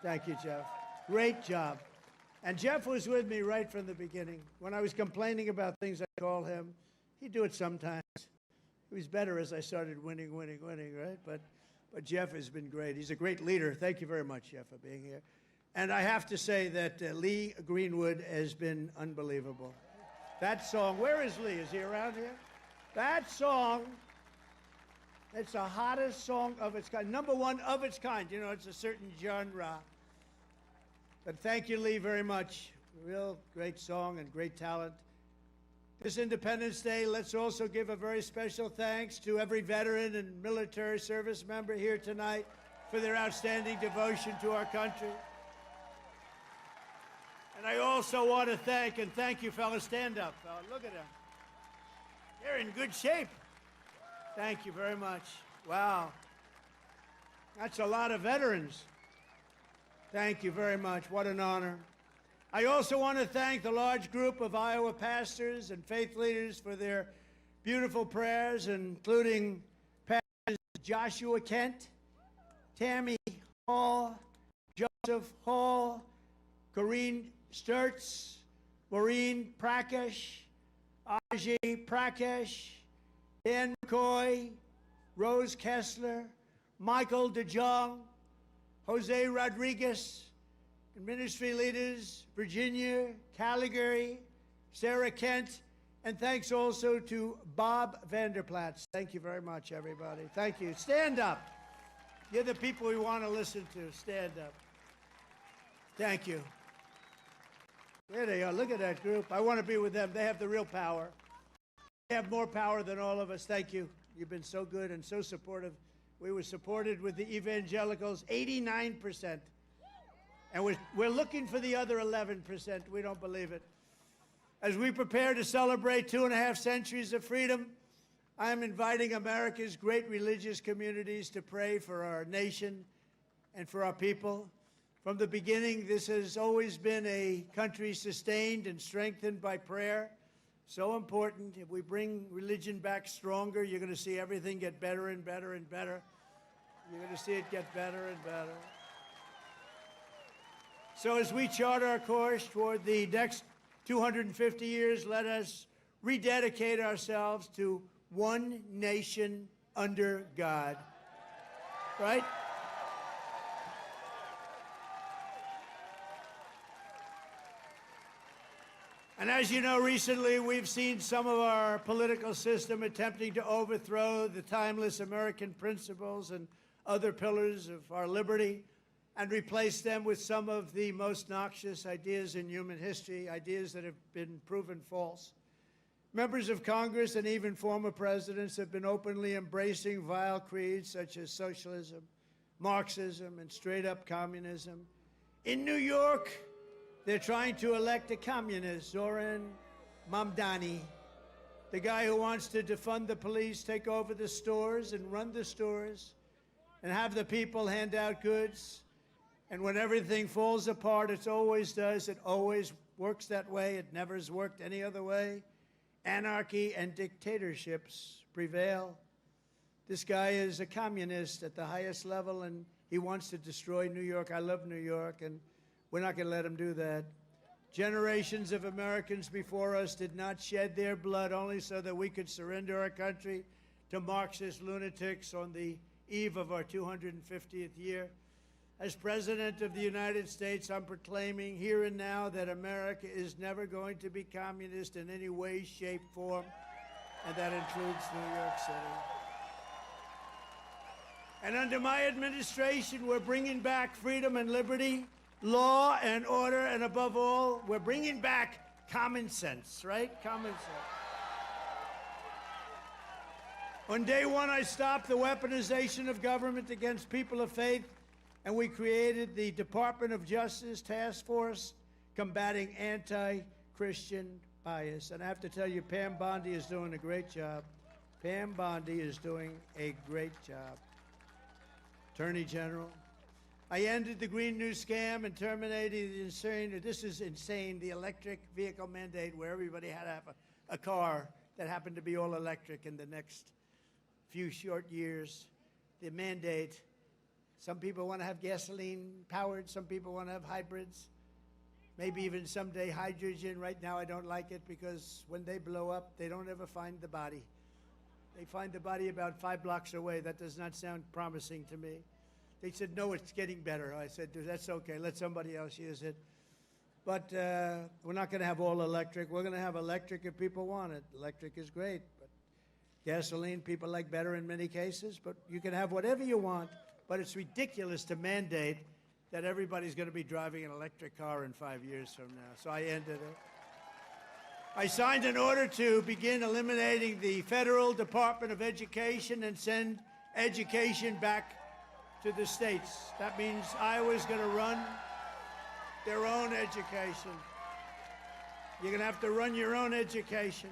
Thank you, Jeff. Great job. And Jeff was with me right from the beginning. When I was complaining about things, I called him. He'd do it sometimes. He was better as I started winning, right? But Jeff has been great. He's a great leader. Thank you very much, Jeff, for being here. And I have to say that Lee Greenwood has been unbelievable. That song, where is Lee? Is he around here? That song, it's the hottest song of its kind. #1 of its kind. You know, it's a certain genre. But thank you, Lee, very much. Real great song and great talent. This Independence Day, let's also give a very special thanks to every veteran and military service member here tonight for their outstanding devotion to our country. And I also want to thank you, fellas. Stand up, fella. Look at them. They're in good shape. Thank you very much. Wow. That's a lot of veterans. Thank you very much. What an honor. I also want to thank the large group of Iowa pastors and faith leaders for their beautiful prayers, including Pastors Joshua Kent, Tammy Hall, Joseph Hall, Corrine Sturts, Maureen Prakash, Ajay Prakash, Dan McCoy, Rose Kessler, Michael DeJong, Jose Rodriguez, and ministry leaders, Virginia, Calgary, Sarah Kent, and thanks also to Bob Vanderplatz. Thank you very much, everybody. Thank you. Stand up. You're the people we want to listen to. Stand up. Thank you. There they are. Look at that group. I want to be with them. They have the real power. They have more power than all of us. Thank you. You've been so good and so supportive. We were supported with the evangelicals, 89%. And we're looking for the other 11%. We don't believe it. As we prepare to celebrate 2.5 centuries of freedom, I am inviting America's great religious communities to pray for our nation and for our people. From the beginning, this has always been a country sustained and strengthened by prayer. So important. If we bring religion back stronger, you're going to see everything get better and better and better. You're going to see it get better and better. So as we chart our course toward the next 250 years, let us rededicate ourselves to one nation under God. Right? And as you know, recently we've seen some of our political system attempting to overthrow the timeless American principles and other pillars of our liberty and replace them with some of the most noxious ideas in human history, ideas that have been proven false. Members of Congress and even former presidents have been openly embracing vile creeds such as socialism, Marxism, and straight-up communism. In New York, they're trying to elect a communist, Zoran Mamdani, the guy who wants to defund the police, take over the stores and run the stores, and have the people hand out goods. And when everything falls apart, it always does. It always works that way. It never has worked any other way. Anarchy and dictatorships prevail. This guy is a communist at the highest level, and he wants to destroy New York. I love New York, and we're not going to let him do that. Generations of Americans before us did not shed their blood only so that we could surrender our country to Marxist lunatics on the eve of our 250th year. As President of the United States, I'm proclaiming here and now that America is never going to be communist in any way, shape, form, and that includes New York City. And under my administration, we're bringing back freedom and liberty, law and order, and above all, we're bringing back common sense, right? Common sense. On day one, I stopped the weaponization of government against people of faith, and we created the Department of Justice Task Force combating anti-Christian bias. And I have to tell you, Pam Bondi is doing a great job. Pam Bondi is doing a great job. Attorney General. I ended the Green New Scam and terminated the insane, the electric vehicle mandate where everybody had to have a car that happened to be all electric in the next few short years. The mandate. Some people want to have gasoline powered. Some people want to have hybrids. Maybe even someday hydrogen. Right now I don't like it because when they blow up, they don't ever find the body. They find the body about 5 blocks away. That does not sound promising to me. They said, no, it's getting better. I said, that's okay. Let somebody else use it. But we're not going to have all electric. We're going to have electric if people want it. Electric is great. But gasoline, people like better in many cases. But you can have whatever you want. But it's ridiculous to mandate that everybody's going to be driving an electric car in 5 years from now. So I ended it. I signed an order to begin eliminating the Federal Department of Education and send education back to the states. That means Iowa's going to run their own education. You're going to have to run your own education.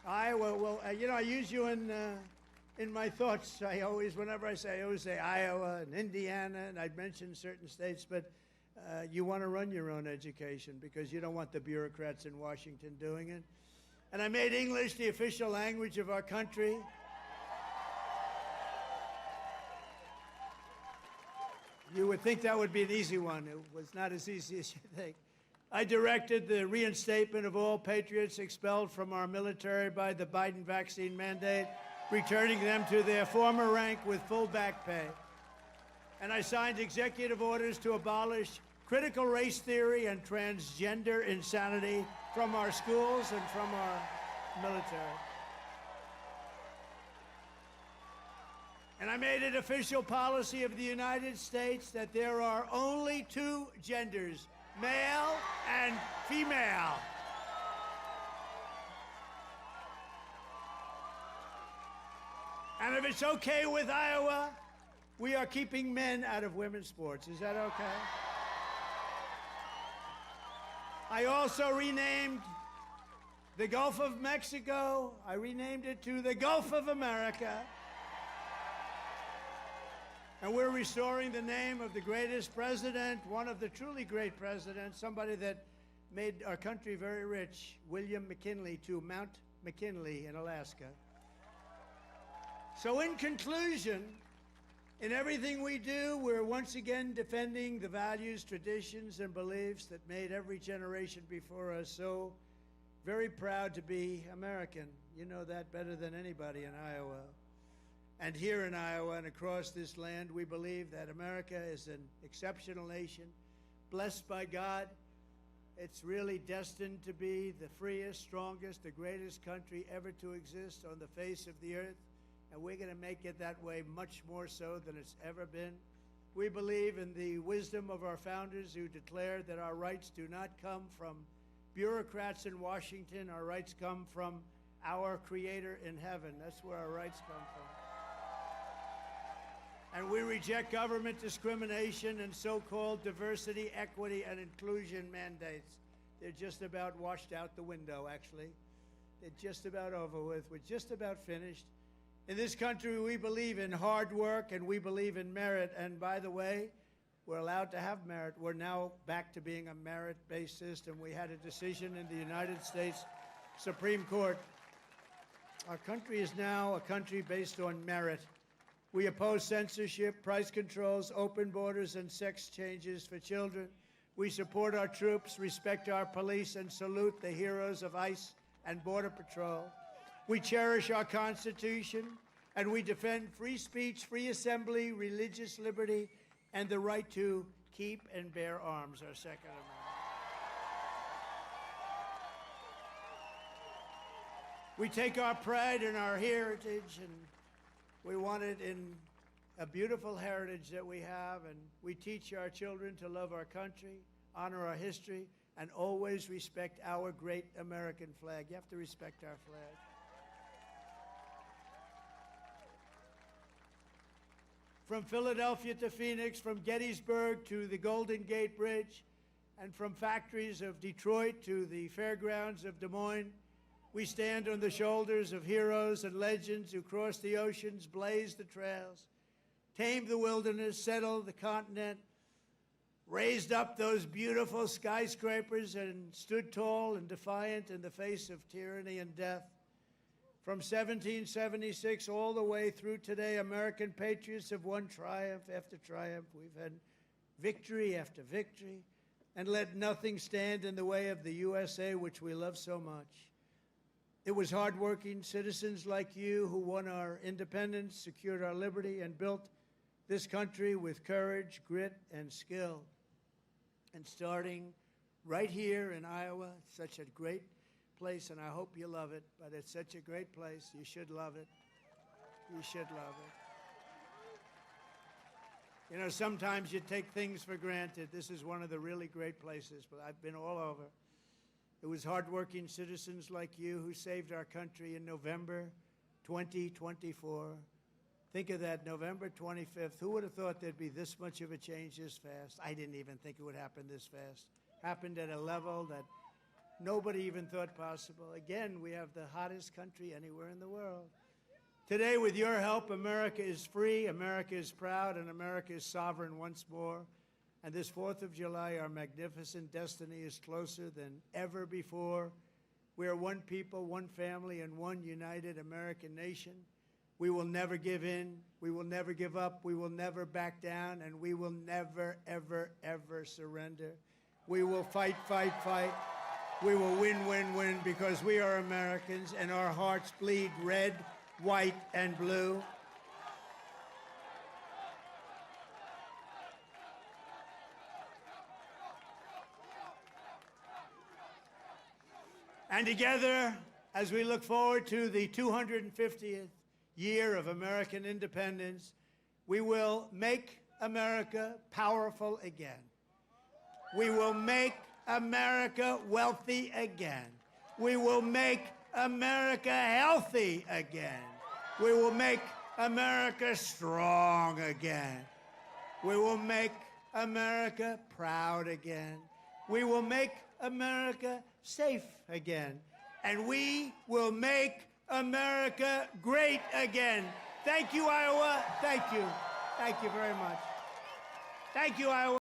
Iowa, well, I use you in my thoughts. Whenever I always say Iowa and Indiana, and I'd mention certain states, but you want to run your own education because you don't want the bureaucrats in Washington doing it. And I made English the official language of our country. You would think that would be an easy one. It was not as easy as you think. I directed the reinstatement of all patriots expelled from our military by the Biden vaccine mandate, returning them to their former rank with full back pay. And I signed executive orders to abolish critical race theory and transgender insanity from our schools and from our military. And I made it official policy of the United States that there are only two genders, male and female. And if it's okay with Iowa, we are keeping men out of women's sports. Is that okay? I also renamed the Gulf of Mexico. I renamed it to the Gulf of America. And we're restoring the name of the greatest president, one of the truly great presidents, somebody that made our country very rich, William McKinley, to Mount McKinley in Alaska. So in conclusion, in everything we do, we're once again defending the values, traditions, and beliefs that made every generation before us so very proud to be American. You know that better than anybody in Iowa. And here in Iowa and across this land, we believe that America is an exceptional nation, blessed by God. It's really destined to be the freest, strongest, the greatest country ever to exist on the face of the earth. And we're going to make it that way much more so than it's ever been. We believe in the wisdom of our founders who declared that our rights do not come from bureaucrats in Washington. Our rights come from our Creator in heaven. That's where our rights come from. And we reject government discrimination and so-called diversity, equity, and inclusion mandates. They're just about washed out the window, actually. They're just about over with. We're just about finished. In this country, we believe in hard work and we believe in merit. And by the way, we're allowed to have merit. We're now back to being a merit-based system. We had a decision in the United States Supreme Court. Our country is now a country based on merit. We oppose censorship, price controls, open borders, and sex changes for children. We support our troops, respect our police, and salute the heroes of ICE and Border Patrol. We cherish our Constitution, and we defend free speech, free assembly, religious liberty, and the right to keep and bear arms, our Second Amendment. We take our pride in our heritage, and we want it in a beautiful heritage that we have, and we teach our children to love our country, honor our history, and always respect our great American flag. You have to respect our flag. From Philadelphia to Phoenix, from Gettysburg to the Golden Gate Bridge, and from factories of Detroit to the fairgrounds of Des Moines, we stand on the shoulders of heroes and legends who crossed the oceans, blazed the trails, tamed the wilderness, settled the continent, raised up those beautiful skyscrapers, and stood tall and defiant in the face of tyranny and death. From 1776 all the way through today, American patriots have won triumph after triumph. We've had victory after victory, and let nothing stand in the way of the USA, which we love so much. It was hardworking citizens like you who won our independence, secured our liberty, and built this country with courage, grit, and skill. And starting right here in Iowa, it's such a great place, and I hope you love it, but it's such a great place. You should love it. You should love it. You know, sometimes you take things for granted. This is one of the really great places, but I've been all over. It was hardworking citizens like you who saved our country in November 2024. Think of that, November 25th. Who would have thought there'd be this much of a change this fast? I didn't even think it would happen this fast. Happened at a level that nobody even thought possible. Again, we have the hottest country anywhere in the world. Today, with your help, America is free, America is proud, and America is sovereign once more. And this 4th of July, our magnificent destiny is closer than ever before. We are one people, one family, and one united American nation. We will never give in. We will never give up. We will never back down. And we will never, ever, ever surrender. We will fight, fight, fight. We will win, win, win, because we are Americans and our hearts bleed red, white, and blue. And together, as we look forward to the 250th year of American independence, we will make America powerful again. We will make America wealthy again. We will make America healthy again. We will make America strong again. We will make America proud again. We will make America safe again. And we will make America great again. Thank you, Iowa. Thank you. Thank you very much. Thank you, Iowa.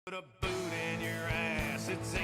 Put a boot in your ass, it's